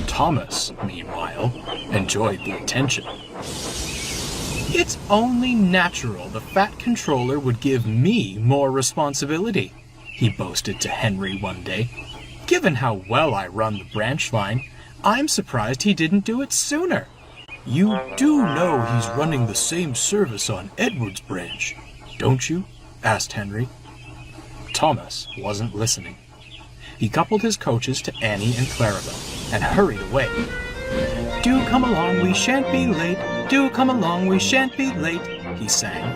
Thomas, meanwhile, enjoyed the attention. It's only natural the fat controller would give me more responsibility, he boasted to Henry one day. Given how well I run the branch line, I'm surprised he didn't do it sooner. You do know he's running the same service on Edwards Branch, don't you? Asked Henry. Thomas wasn't listening. He coupled his coaches to Annie and Clarabelle and hurried away. Do come along, we shan't be late. Do come along, we shan't be late, he sang.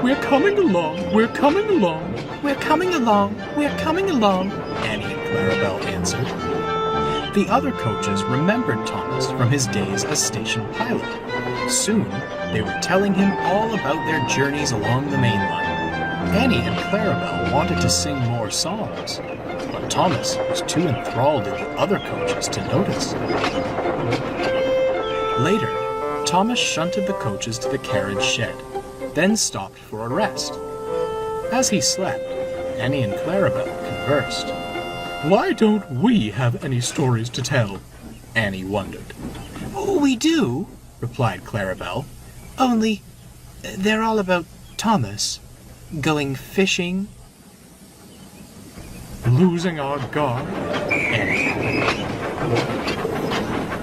We're coming along, we're coming along. We're coming along, we're coming along, Annie and Clarabelle answered. The other coaches remembered Thomas from his days as station pilot. Soon, they were telling him all about their journeys along the main line. Annie and Clarabelle wanted to sing more songs, but Thomas was too enthralled in the other coaches to notice. Later, Thomas shunted the coaches to the carriage shed, then stopped for a rest. As he slept, Annie and Clarabelle conversed. "Why don't we have any stories to tell?" Annie wondered. "We do," replied Clarabelle. "Only, they're all about Thomas. Going fishing." "Losing our guard?" Annie.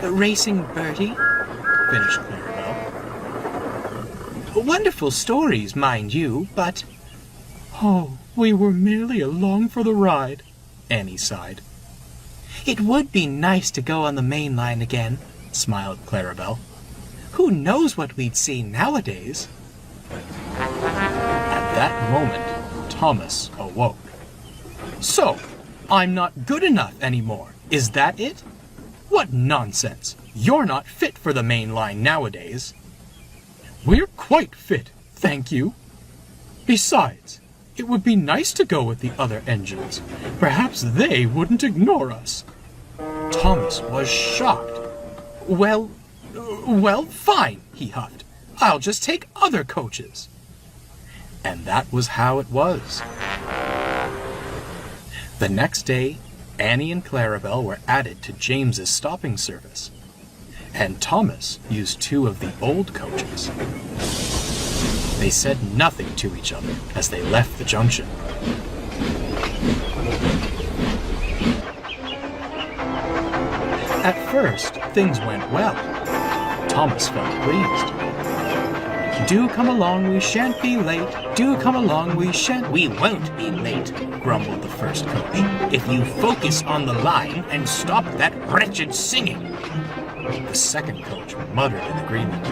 "Racing Bertie," finished Clarabelle. "Wonderful stories, mind you, but—" "Oh, we were merely along for the ride," Annie sighed. "It would be nice to go on the main line again," smiled Clarabelle. "Who knows what we'd see nowadays?" At that moment, Thomas awoke. "So, I'm not good enough anymore, is that it? What nonsense! You're not fit for the main line nowadays." "We're quite fit, thank you. Besides, it would be nice to go with the other engines. Perhaps they wouldn't ignore us." Thomas was shocked. Well, fine, he huffed. "I'll just take other coaches." And that was how it was. The next day, Annie and Clarabelle were added to James's stopping service, and Thomas used 2 of the old coaches. They said nothing to each other as they left the junction. At first, things went well. Thomas felt pleased. "Do come along, we shan't be late. Do come along, we shan't—" "We won't be late," grumbled the first coach, "if you focus on the line and stop that wretched singing." The second coach muttered in agreement.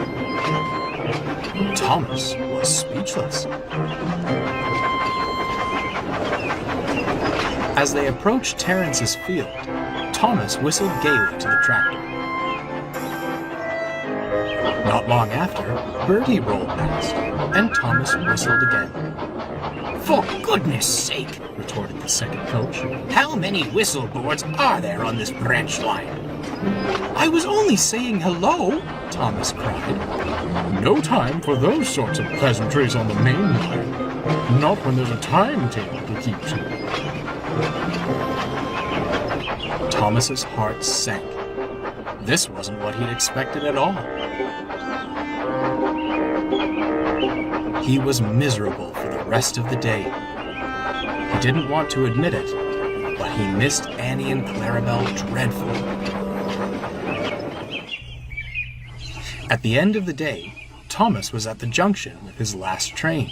Thomas was speechless. As they approached Terrence's field, Thomas whistled gaily to the tractor. Not long after, Bertie rolled past, and Thomas whistled again. "For goodness sake," retorted the second coach, "how many whistle boards are there on this branch line?" "I was only saying hello," Thomas cried. "No time for those sorts of pleasantries on the main line. Not when there's a timetable to keep to." Thomas's heart sank. This wasn't what he'd expected at all. He was miserable for the rest of the day. He didn't want to admit it, but he missed Annie and Clarabelle dreadfully. At the end of the day, Thomas was at the junction with his last train.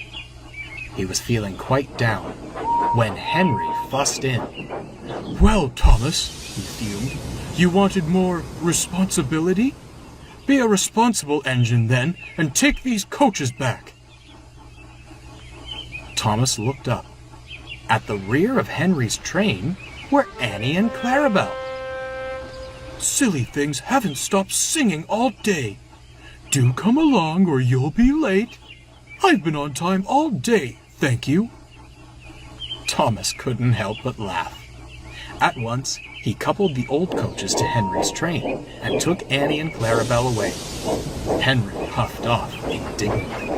He was feeling quite down when Henry fussed in. "Well, Thomas," he fumed, "you wanted more responsibility? Be a responsible engine then, and take these coaches back." Thomas looked up. At the rear of Henry's train were Annie and Clarabelle. "Silly things haven't stopped singing all day. Do come along or you'll be late. I've been on time all day, thank you." Thomas couldn't help but laugh. At once, he coupled the old coaches to Henry's train and took Annie and Clarabelle away. Henry huffed off indignantly.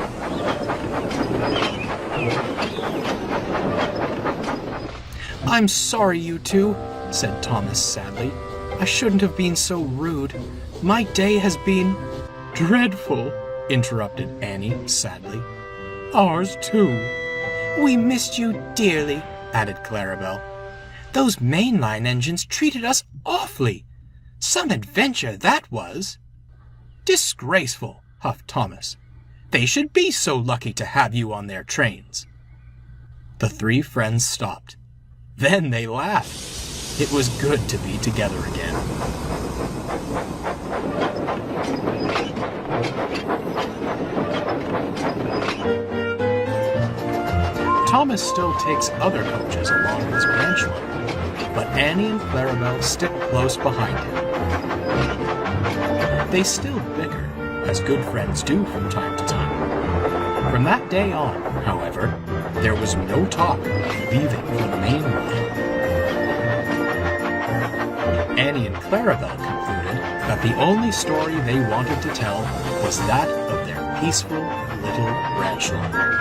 "I'm sorry, you two," said Thomas sadly. "I shouldn't have been so rude. My day has been—" "Dreadful," interrupted Annie sadly. "Ours too." "We missed you dearly," added Clarabelle. "Those mainline engines treated us awfully. Some adventure that was." "Disgraceful," huffed Thomas. "They should be so lucky to have you on their trains." The 3 friends stopped. Then they laughed. It was good to be together again. Thomas still takes other coaches along his branch line, but Annie and Clarabelle stick close behind him. They still bicker, as good friends do from time to time. From that day on, however, there was no talk of leaving for the main line. Annie and Clarabelle concluded that the only story they wanted to tell was that of their peaceful little ranch life.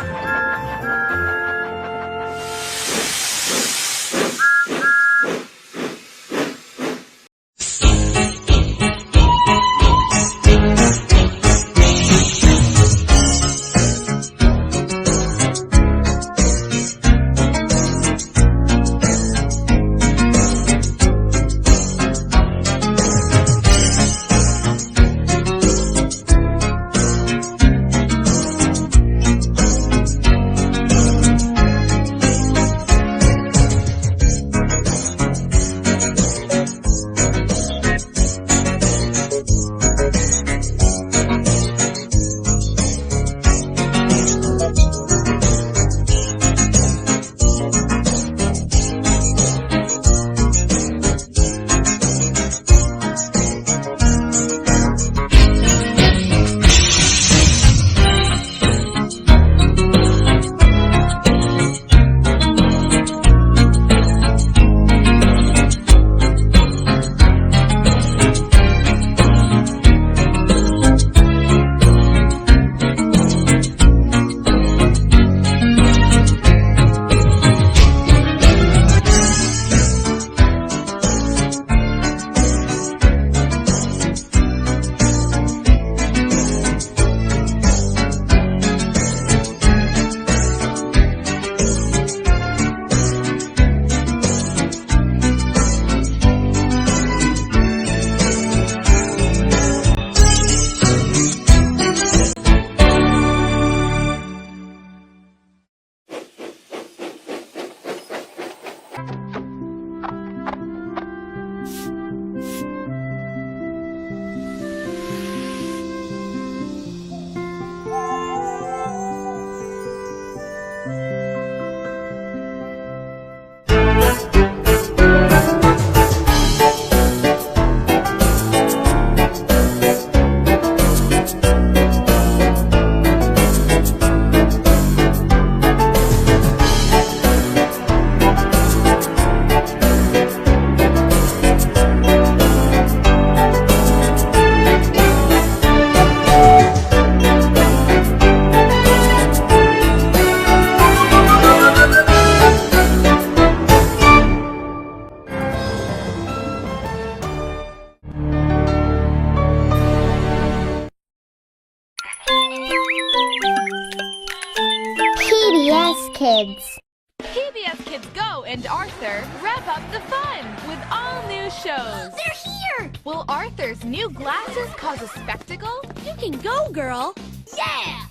PBS Kids. PBS Kids Go and Arthur wrap up the fun with all new shows. They're here! Will Arthur's new glasses cause a spectacle? You can go, girl! Yeah!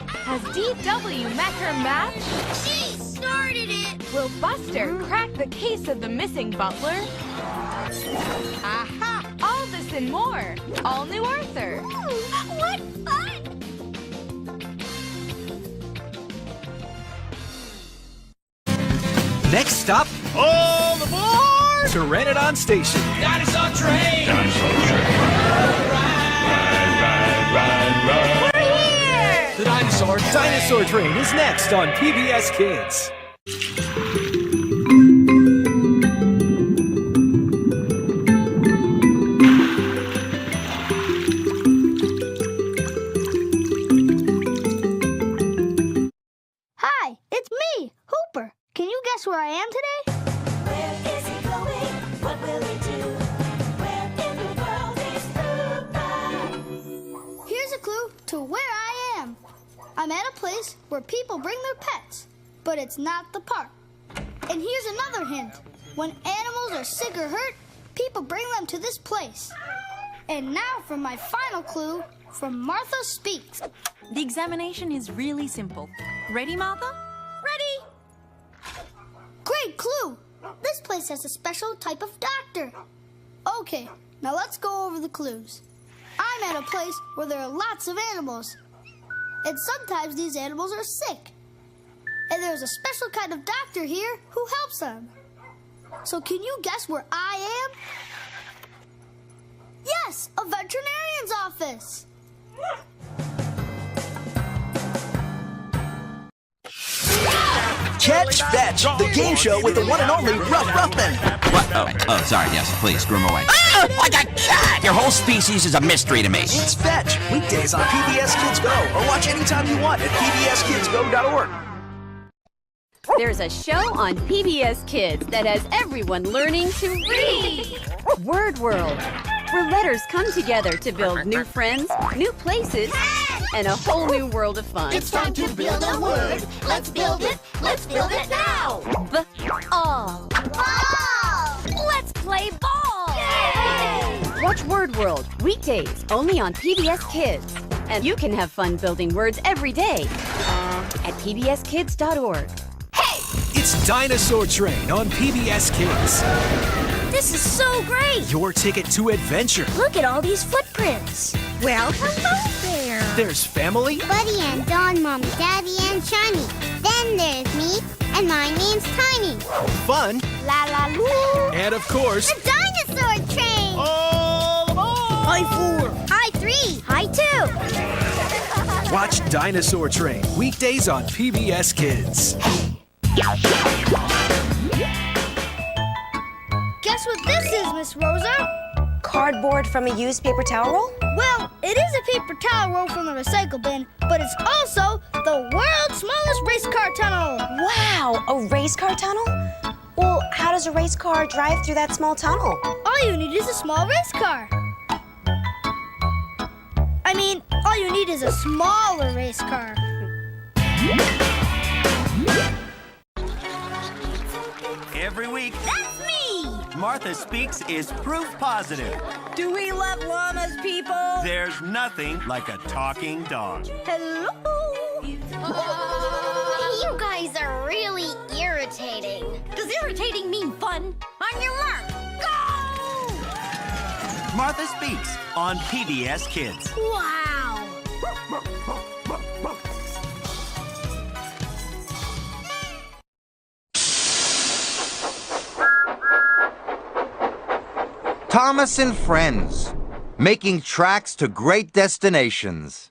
Has DW met her match? She started it! Will Buster crack the case of the missing butler? Aha! All this and more. All new Arthur. What fun! Next stop, all aboard to Rent It On Station. Dinosaur train! Dinosaur train! Ride. We're here! The Dinosaur Train is next on PBS Kids. Hi, it's me, Hooper. Can you guess where I am today? Where is he going? What will he do? Where in the world is Hooper? Here's a clue to where I am. I'm at a place where people bring their pets, but it's not the park. And here's another hint. When animals are sick or hurt, people bring them to this place. And now for my final clue from Martha Speaks. The examination is really simple. Ready, Martha? Ready? Great clue! This place has a special type of doctor. Okay, now let's go over the clues. I'm at a place where there are lots of animals. And sometimes these animals are sick. And there's a special kind of doctor here who helps them. So can you guess where I am? Yes, a veterinarian's office. Catch Fetch, the game show with the one and only Rough Ruffman. What? Oh, sorry. Yes, please, groom away. Ah, like a cat! Your whole species is a mystery to me. It's Fetch, weekdays on PBS Kids Go, or watch anytime you want at pbskidsgo.org. There's a show on PBS Kids that has everyone learning to read. Word World, where letters come together to build new friends, new places, and a whole new world of fun. It's time to build a word. Let's build it. Let's build it now. Ball. Ball. Let's play ball. Yay! Watch Word World weekdays only on PBS Kids. And you can have fun building words every day at pbskids.org. It's Dinosaur Train on PBS Kids. This is so great. Your ticket to adventure. Look at all these footprints. Well, hello there. There's family. Buddy and Don, Mommy, Daddy, and Shiny. Then there's me, and my name's Tiny. Fun. La la loo. And of course, the Dinosaur Train. All aboard. High 4. High 3. High 2. Watch Dinosaur Train weekdays on PBS Kids. Guess what this is, Miss Rosa? Cardboard from a used paper towel roll? Well, it is a paper towel roll from the recycle bin, but it's also the world's smallest race car tunnel. Wow, a race car tunnel? Well, how does a race car drive through that small tunnel? All you need is a small race car. I mean, all you need is a smaller race car. Every week, That's me. Martha Speaks is proof positive. Do we love llamas, people? There's nothing like a talking dog. Hello. You guys are really irritating. Does irritating mean fun? On your mark, go! Martha Speaks on PBS Kids. Wow. Thomas and Friends, making tracks to great destinations.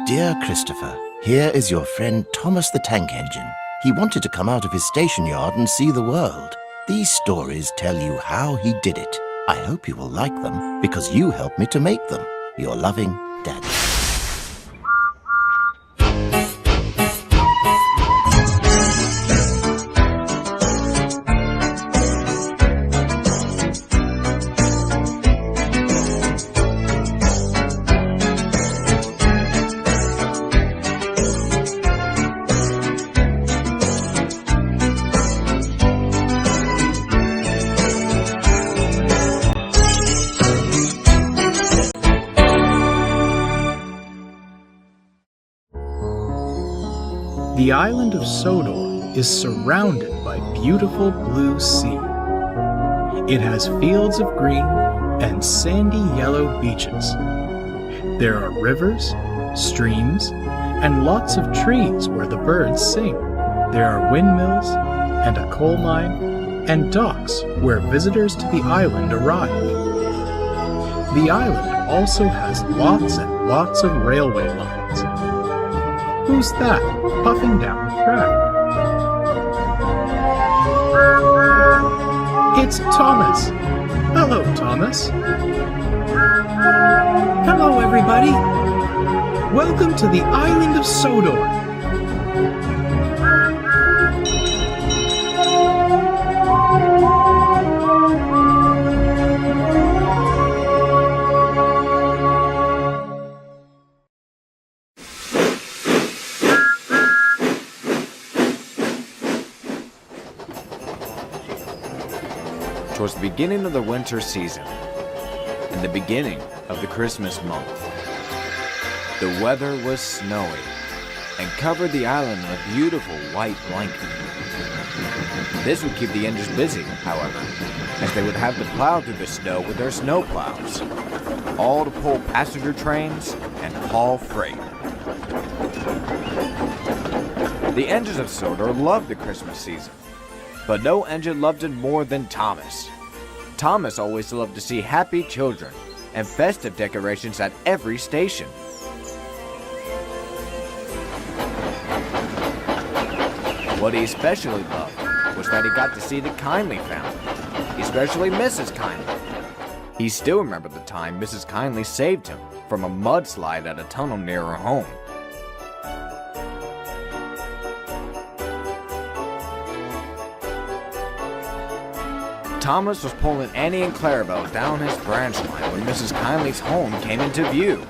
Dear Christopher, here is your friend Thomas the Tank Engine. He wanted to come out of his station yard and see the world. These stories tell you how he did it. I hope you will like them because you helped me to make them. Your loving, Daddy. The island of Sodor is surrounded by beautiful blue sea. It has fields of green and sandy yellow beaches. There are rivers, streams, and lots of trees where the birds sing. There are windmills and a coal mine and docks where visitors to the island arrive. The island also has lots and lots of railway lines. Who's that puffing down the track? It's Thomas. Hello, Thomas. hello, everybody. Welcome to the island of Sodor. Twas the beginning of the winter season, and the beginning of the Christmas month. The weather was snowy, and covered the island in a beautiful white blanket. This would keep the engines busy, however, as they would have to plow through the snow with their snow plows, all to pull passenger trains and haul freight. The engines of Sodor loved the Christmas season, but no engine loved it more than Thomas. Thomas always loved to see happy children and festive decorations at every station. What he especially loved was that he got to see the Kindly family, especially Mrs. Kindly. He still remembered the time Mrs. Kindly saved him from a mudslide at a tunnel near her home. Thomas was pulling Annie and Clarabelle down his branch line when Mrs. Kindly's home came into view.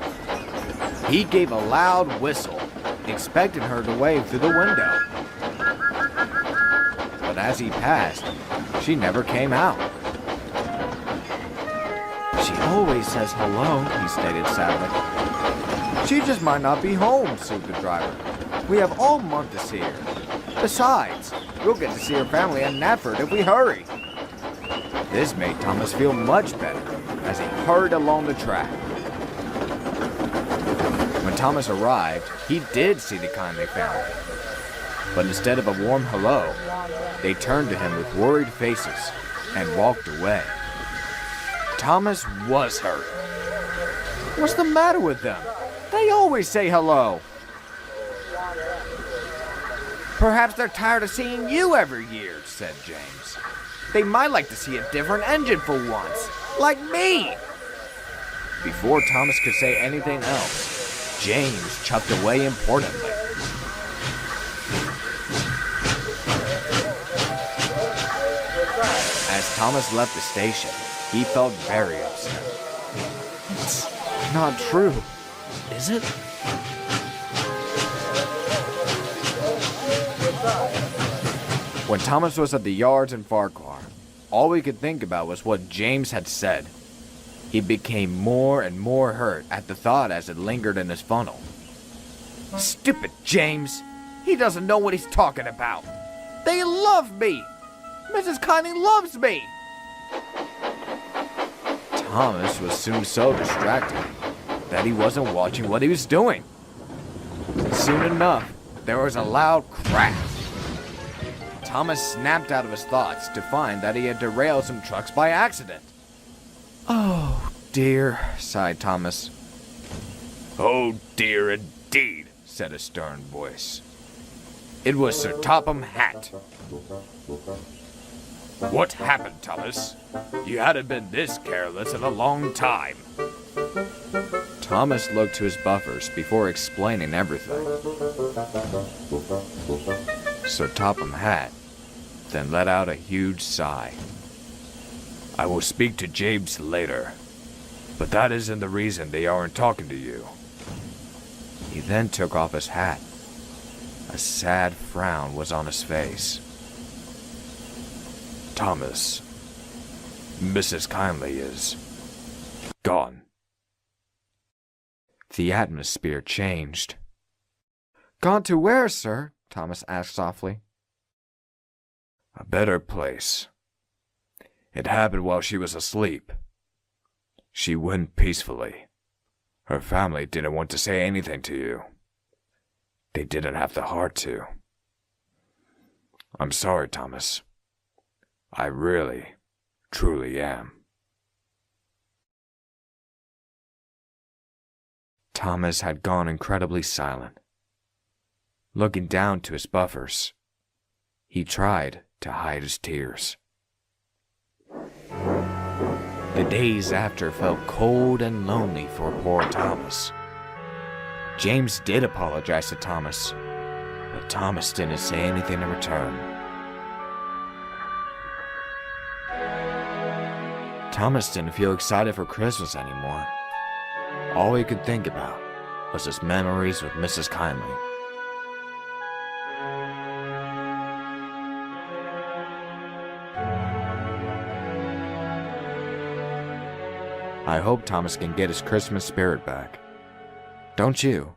He gave a loud whistle, expecting her to wave through the window. But as he passed, she never came out. She always says hello, he stated sadly. She just might not be home, soothed the driver. We have all month to see her. Besides, we'll get to see her family in Natford if we hurry. This made Thomas feel much better as he hurried along the track. When Thomas arrived, he did see the Kindly family. But instead of a warm hello, they turned to him with worried faces and walked away. Thomas was hurt. What's the matter with them? They always say hello. Perhaps they're tired of seeing you every year, said James. They might like to see a different engine for once, like me. Before Thomas could say anything else, James chucked away importantly. As Thomas left the station, he felt very upset. It's not true, is it? When Thomas was at the yards in Farquhar, all he could think about was what James had said. He became more and more hurt at the thought as it lingered in his funnel. Stupid James! He doesn't know what he's talking about. They love me! Mrs. Kindly loves me! Thomas was soon so distracted that he wasn't watching what he was doing. Soon enough, there was a loud crash. Thomas snapped out of his thoughts to find that he had derailed some trucks by accident. Oh, dear, sighed Thomas. Oh, dear indeed, said a stern voice. It was Sir Topham Hatt. What happened, Thomas? You hadn't been this careless in a long time. Thomas looked to his buffers before explaining everything. Sir Topham Hatt then let out a huge sigh. I will speak to James later, but that isn't the reason they aren't talking to you. He then took off his hat. A sad frown was on his face. Thomas, Mrs. Kindly is gone. The atmosphere changed. Gone to where, sir? Thomas asked softly. A better place. It happened while she was asleep. She went peacefully. Her family didn't want to say anything to you. They didn't have the heart to. I'm sorry, Thomas. I really, truly am. Thomas had gone incredibly silent. Looking down to his buffers, he tried to hide his tears. The days after felt cold and lonely for poor Thomas. James did apologize to Thomas, but Thomas didn't say anything in return. Thomas didn't feel excited for Christmas anymore. All he could think about was his memories with Mrs. Kindly. I hope Thomas can get his Christmas spirit back. Don't you?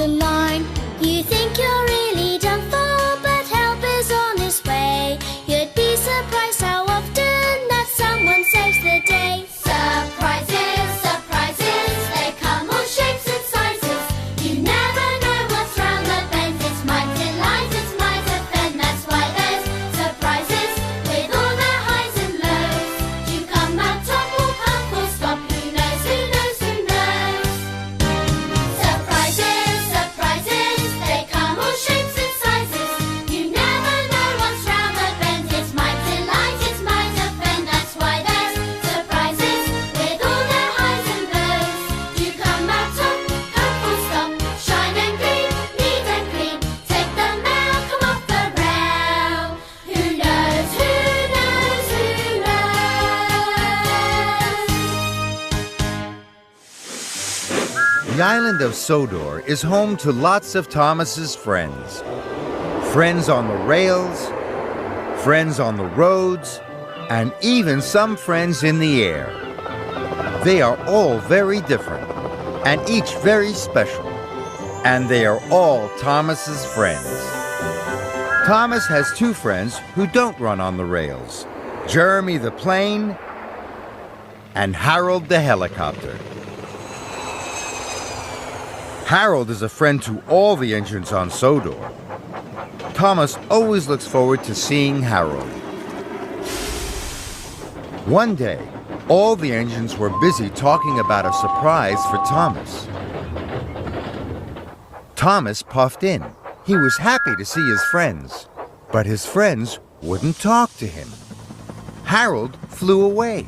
the line. You think you're really done for, but help is on its way. You'd be surprised how often that someone saves the day. Surprises, surprises, they come all shapes and sizes. You never know what's round the bend. It's my delight, it's my defend. That's why there's surprises with all their highs and lows. Do you come out top or come full stop? Who knows, who knows, who knows? Surprises, surprises, they come all shapes and sizes. You never know what's round the bend. It's my delight, it's my defend. That's why there's surprises with all their highs and lows. Do you come out top, come full stop? Shine and gleam, neat and clean. Take the mail, come off the rail. Who knows, who knows, who knows? The island of Sodor is home to lots of Thomas's friends. Friends on the rails, friends on the roads, and even some friends in the air. They are all very different, and each very special. And they are all Thomas's friends. Thomas has two friends who don't run on the rails: Jeremy the plane and Harold the helicopter. Harold is a friend to all the engines on Sodor. Thomas always looks forward to seeing Harold. One day, all the engines were busy talking about a surprise for Thomas. Thomas puffed in. He was happy to see his friends, but his friends wouldn't talk to him. Harold flew away,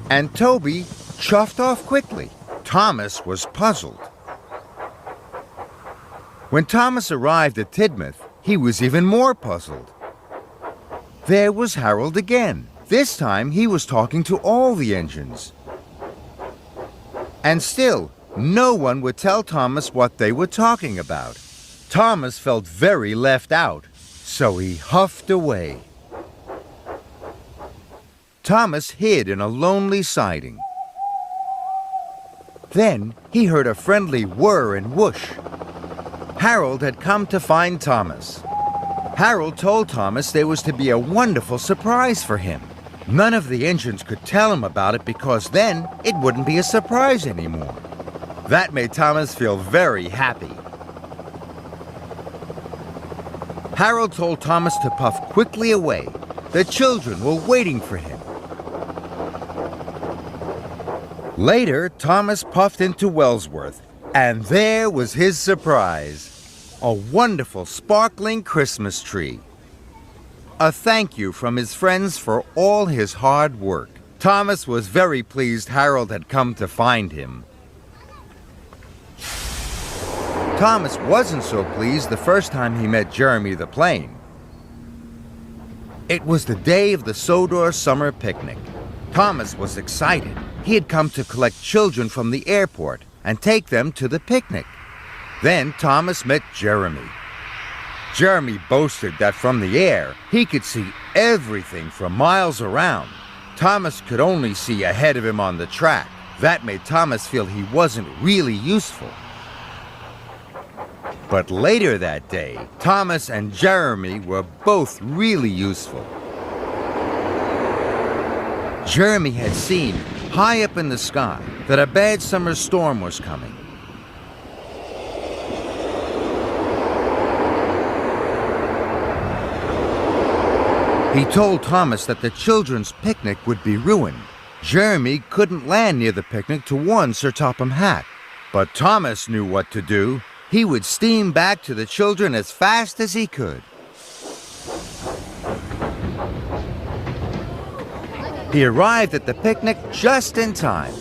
and Toby chuffed off quickly. Thomas was puzzled. When Thomas arrived at Tidmouth, he was even more puzzled. There was Harold again. This time he was talking to all the engines. And still, no one would tell Thomas what they were talking about. Thomas felt very left out, so he huffed away. Thomas hid in a lonely siding. Then he heard a friendly whir and whoosh. Harold had come to find Thomas. Harold told Thomas there was to be a wonderful surprise for him. None of the engines could tell him about it because then it wouldn't be a surprise anymore. That made Thomas feel very happy. Harold told Thomas to puff quickly away. The children were waiting for him. Later, Thomas puffed into Wellsworth, and there was his surprise. A wonderful, sparkling Christmas tree. A thank you from his friends for all his hard work. Thomas was very pleased Harold had come to find him. Thomas wasn't so pleased the first time he met Jeremy the plane. It was the day of the Sodor summer picnic. Thomas was excited. He had come to collect children from the airport and take them to the picnic. Then Thomas met Jeremy. Jeremy boasted that from the air, he could see everything for miles around. Thomas could only see ahead of him on the track. That made Thomas feel he wasn't really useful. But later that day, Thomas and Jeremy were both really useful. Jeremy had seen, high up in the sky, that a bad summer storm was coming. He told Thomas that the children's picnic would be ruined. Jeremy couldn't land near the picnic to warn Sir Topham Hatt. But Thomas knew what to do. He would steam back to the children as fast as he could. He arrived at the picnic just in time.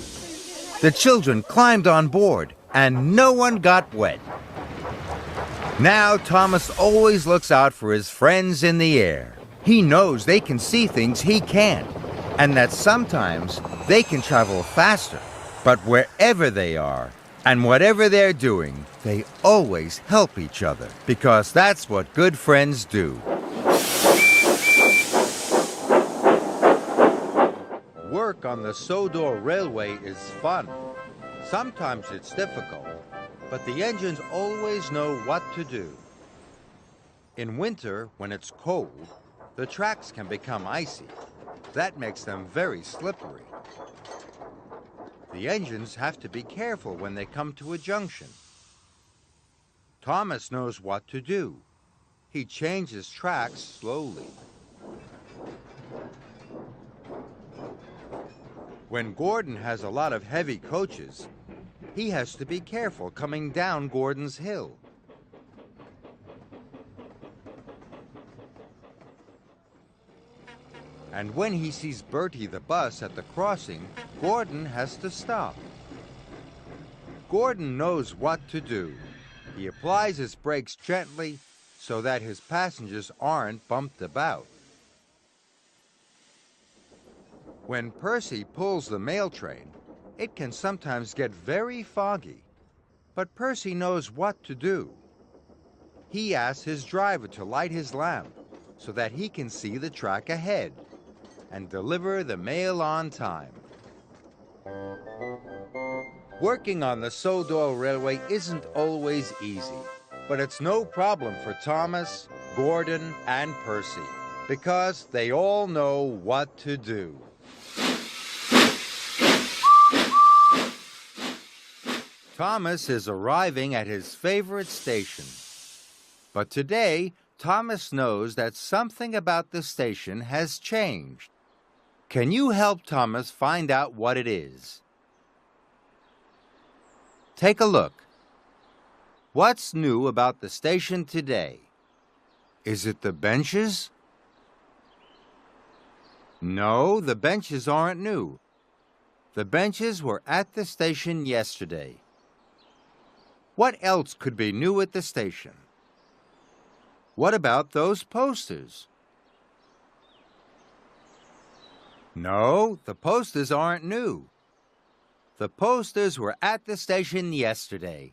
The children climbed on board, and no one got wet. Now Thomas always looks out for his friends in the air. He knows they can see things he can't, and that sometimes they can travel faster. But wherever they are, and whatever they're doing, they always help each other, because that's what good friends do. Work on the Sodor Railway is fun. Sometimes it's difficult, But the engines always know what to do. In winter, when it's cold, the tracks can become icy. That makes them very slippery. The engines have to be careful when they come to a junction. Thomas knows what to do. He changes tracks slowly. When Gordon has a lot of heavy coaches, he has to be careful coming down Gordon's hill. And when he sees Bertie the bus at the crossing, Gordon has to stop. Gordon knows what to do. He applies his brakes gently so that his passengers aren't bumped about. When Percy pulls the mail train, it can sometimes get very foggy. But Percy knows what to do. He asks his driver to light his lamp so that he can see the track ahead and deliver the mail on time. Working on the Sodor Railway isn't always easy, but it's no problem for Thomas, Gordon, and Percy, because they all know what to do. Thomas is arriving at his favorite station. But today, Thomas knows that something about the station has changed. Can you help Thomas find out what it is? Take a look. What's new about the station today? Is it the benches? No, the benches aren't new. The benches were at the station yesterday. What else could be new at the station? What about those posters? No, the posters aren't new. The posters were at the station yesterday.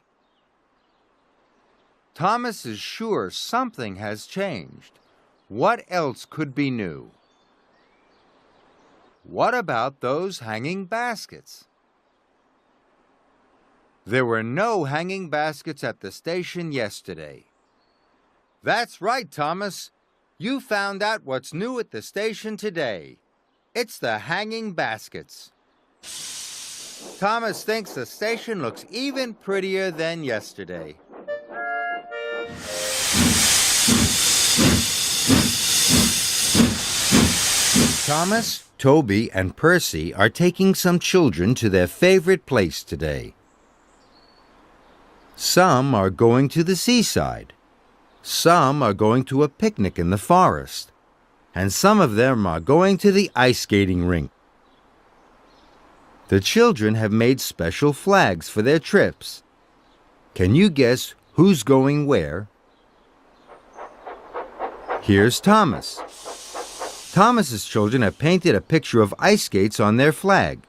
Thomas is sure something has changed. What else could be new? What about those hanging baskets? There were no hanging baskets at the station yesterday. That's right, Thomas. You found out what's new at the station today. It's the hanging baskets. Thomas thinks the station looks even prettier than yesterday. Thomas, Toby, and Percy are taking some children to their favorite place today. Some are going to the seaside. Some are going to a picnic in the forest. And some of them are going to the ice skating rink. The children have made special flags for their trips. Can you guess who's going where? Here's Thomas. Thomas's children have painted a picture of ice skates on their flag.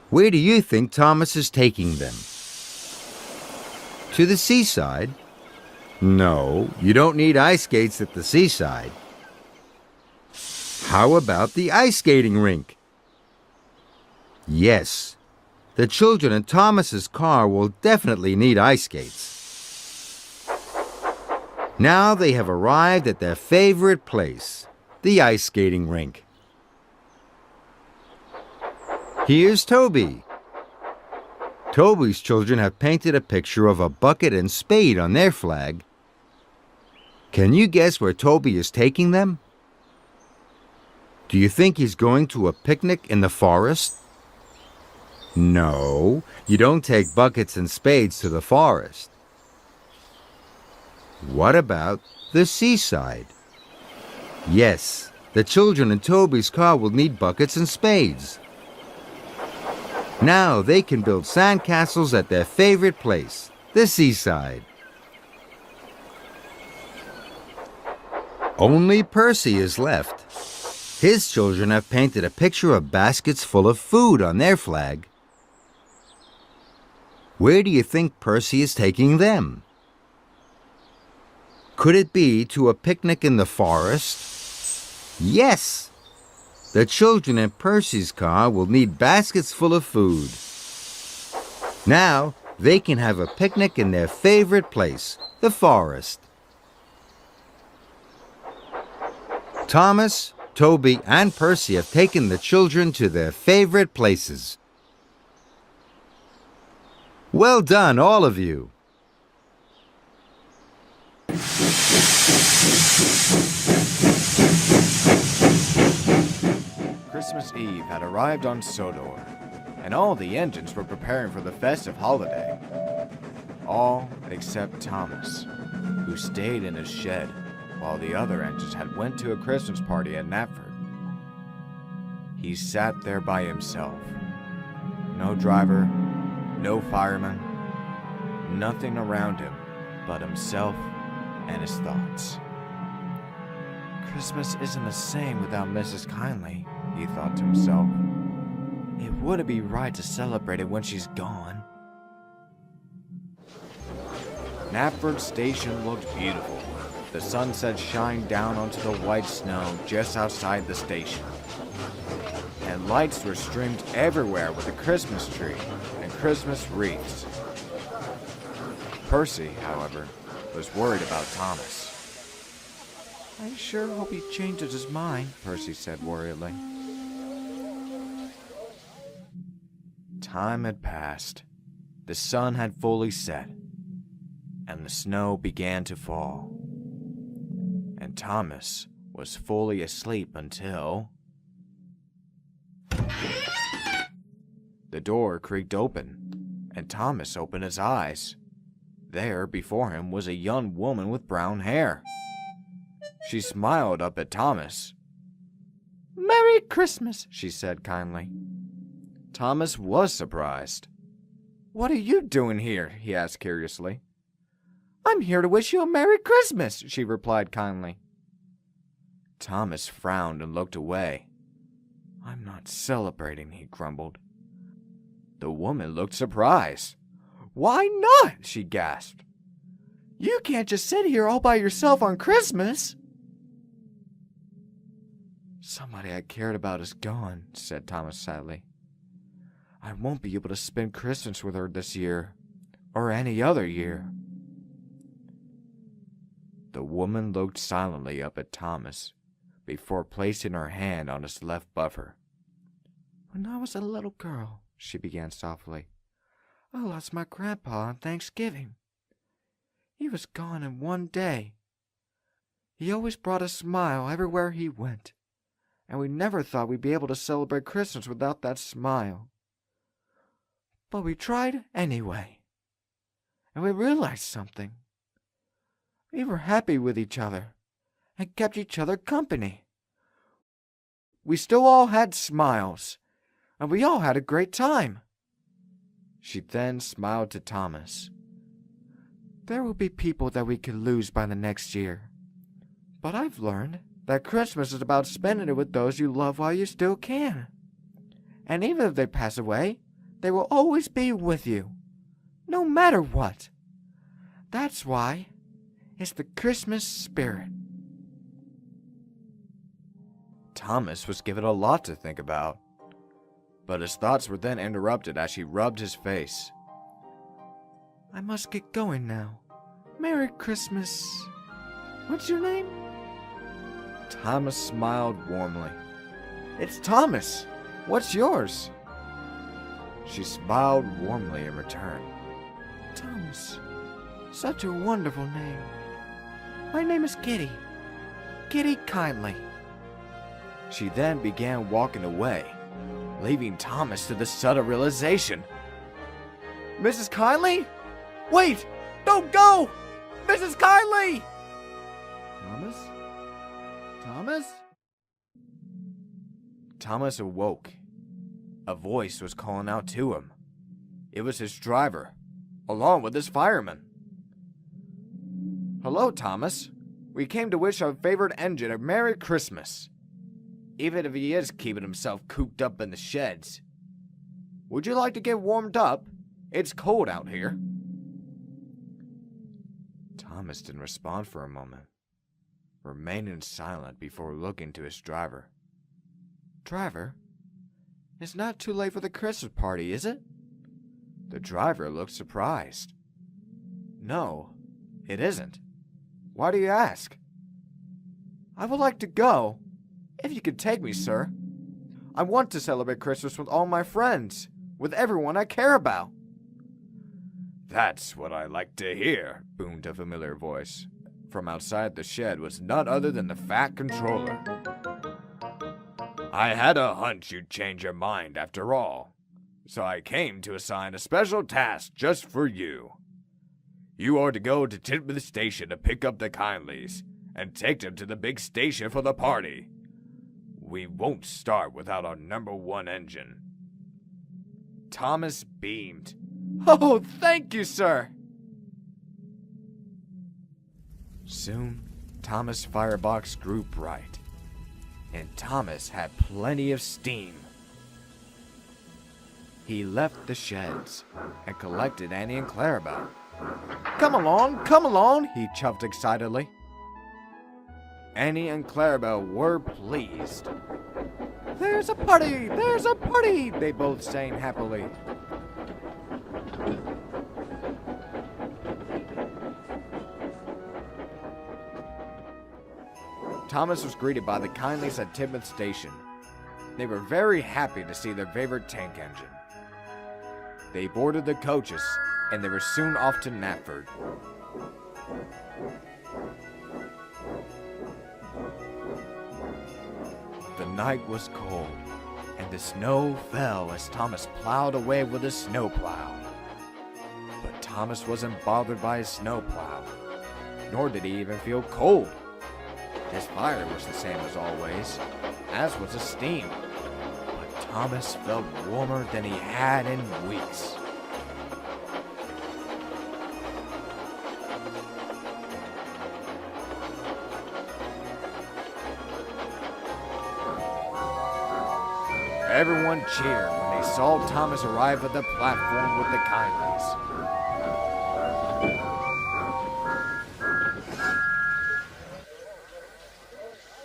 Where do you think Thomas is taking them? To the seaside? No, you don't need ice skates at the seaside. How about the ice skating rink? Yes, the children in Thomas's car will definitely need ice skates. Now they have arrived at their favorite place, the ice skating rink. Here's Toby. Toby's children have painted a picture of a bucket and spade on their flag. Can you guess where Toby is taking them? Do you think he's going to a picnic in the forest? No, you don't take buckets and spades to the forest. What about the seaside? Yes, the children in Toby's car will need buckets and spades. Now they can build sandcastles at their favorite place, the seaside. Only Percy is left. His children have painted a picture of baskets full of food on their flag. Where do you think Percy is taking them? Could it be to a picnic in the forest? Yes! The children in Percy's car will need baskets full of food. Now, they can have a picnic in their favorite place, the forest. Thomas, Toby, and Percy have taken the children to their favorite places. Well done, all of you. Christmas Eve had arrived on Sodor, and all the engines were preparing for the festive holiday. All except Thomas, who stayed in his shed while the other engines had went to a Christmas party at Knapford. He sat there by himself. No driver, no fireman, nothing around him but himself and his thoughts. Christmas isn't the same without Mrs. Kindly, he thought to himself. It wouldn't be right to celebrate it when she's gone. Knapford Station looked beautiful. The sunset shined down onto the white snow just outside the station. And lights were streamed everywhere with a Christmas tree and Christmas wreaths. Percy, however, was worried about Thomas. I sure hope he changes his mind, Percy said worriedly. Time had passed. The sun had fully set, and the snow began to fall. And Thomas was fully asleep until... The door creaked open, and Thomas opened his eyes. There, before him, was a young woman with brown hair. She smiled up at Thomas. "Merry Christmas," she said kindly. Thomas was surprised. "What are you doing here?" he asked curiously. "I'm here to wish you a Merry Christmas," she replied kindly. Thomas frowned and looked away. "I'm not celebrating," he grumbled. The woman looked surprised. "Why not?" she gasped. "You can't just sit here all by yourself on Christmas." "Somebody I cared about is gone," said Thomas sadly. "I won't be able to spend Christmas with her this year, or any other year." The woman looked silently up at Thomas before placing her hand on his left buffer. "When I was a little girl," she began softly, "I lost my grandpa on Thanksgiving. He was gone in one day. He always brought a smile everywhere he went, and we never thought we'd be able to celebrate Christmas without that smile. But we tried anyway, and we realized something. We were happy with each other and kept each other company. We still all had smiles, and we all had a great time." She then smiled to Thomas. "There will be people that we could lose by the next year, but I've learned that Christmas is about spending it with those you love while you still can. And even if they pass away, they will always be with you, no matter what. That's why it's the Christmas spirit." Thomas was given a lot to think about, but his thoughts were then interrupted as she rubbed his face. "I must get going now. Merry Christmas. What's your name?" Thomas smiled warmly. "It's Thomas. What's yours?" She smiled warmly in return. "Thomas. Such a wonderful name. My name is Kitty. Kitty Kindly." She then began walking away, leaving Thomas to the sudden realization. "Mrs. Kindly? Wait! Don't go! Mrs. Kindly!" "Thomas? Thomas?" Thomas awoke. A voice was calling out to him. It was his driver, along with his fireman. "Hello, Thomas. We came to wish our favorite engine a Merry Christmas, even if he is keeping himself cooped up in the sheds. Would you like to get warmed up? It's cold out here." Thomas didn't respond for a moment, remaining silent before looking to his driver. "Driver, it's not too late for the Christmas party, is it?" The driver looked surprised. No, it isn't. Why do you ask? I would like to go, if you could take me, sir. I want to celebrate Christmas with all my friends, with everyone I care about. That's what I like to hear, boomed a familiar voice. From outside the shed was none other than the Fat Controller. I had a hunch you'd change your mind after all, so I came to assign a special task just for you. You are to go to Titmuth Station to pick up the Kindleys and take them to the big station for the party. We won't start without our #1 engine. Thomas beamed. Oh, thank you, sir. Soon, Thomas' firebox grew bright, and Thomas had plenty of steam. He left the sheds and collected Annie and Clarabelle. Come along, he chuffed excitedly. Annie and Clarabelle were pleased. There's a party, they both sang happily. Thomas was greeted by the Kindleys at Titmuth Station. They were very happy to see their favorite tank engine. They boarded the coaches, and they were soon off to Knapford. The night was cold, and the snow fell as Thomas plowed away with his snowplow. But Thomas wasn't bothered by his snowplow, nor did he even feel cold. His fire was the same as always, as was his steam. But Thomas felt warmer than he had in weeks. Everyone cheered when they saw Thomas arrive at the platform with the Kindleys.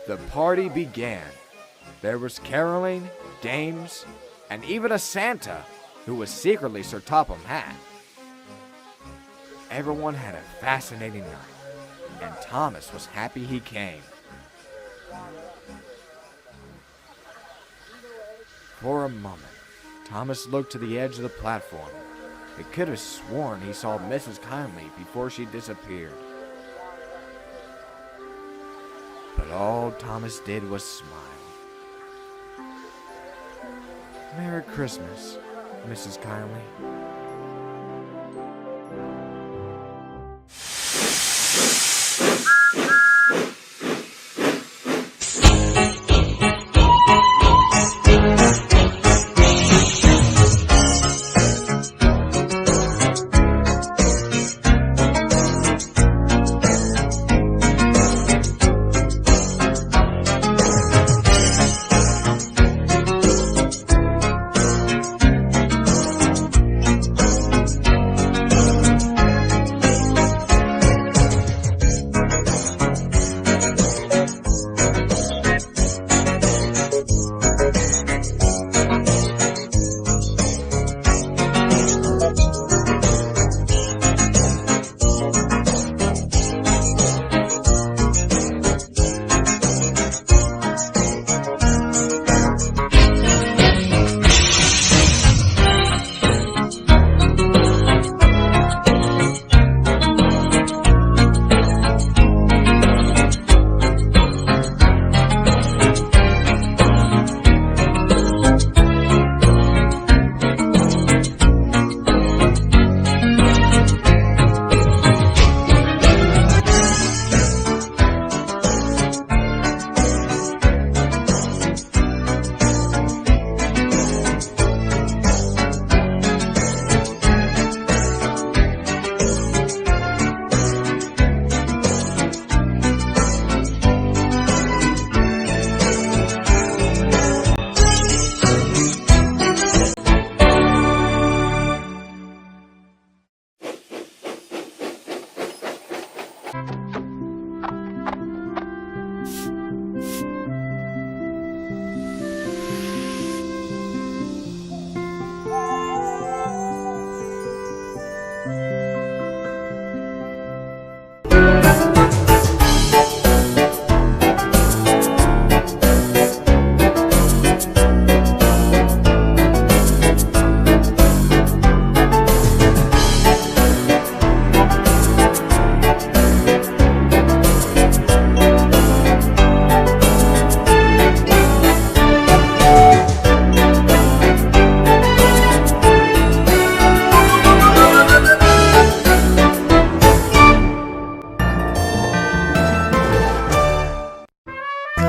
The party began. There was caroling, games, and even a Santa, who was secretly Sir Topham Hatt. Everyone had a fascinating night, and Thomas was happy he came. For a moment, Thomas looked to the edge of the platform. He could have sworn he saw Mrs. Kindley before she disappeared. But all Thomas did was smile. Merry Christmas, Mrs. Kindley.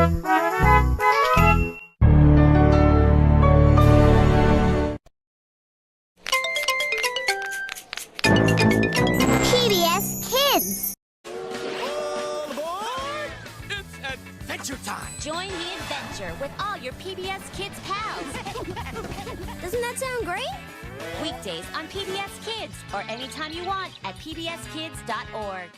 PBS Kids. Adventure time! Join the adventure with all your PBS Kids pals. Doesn't that sound great? Weekdays on PBS Kids or anytime you want at pbskids.org.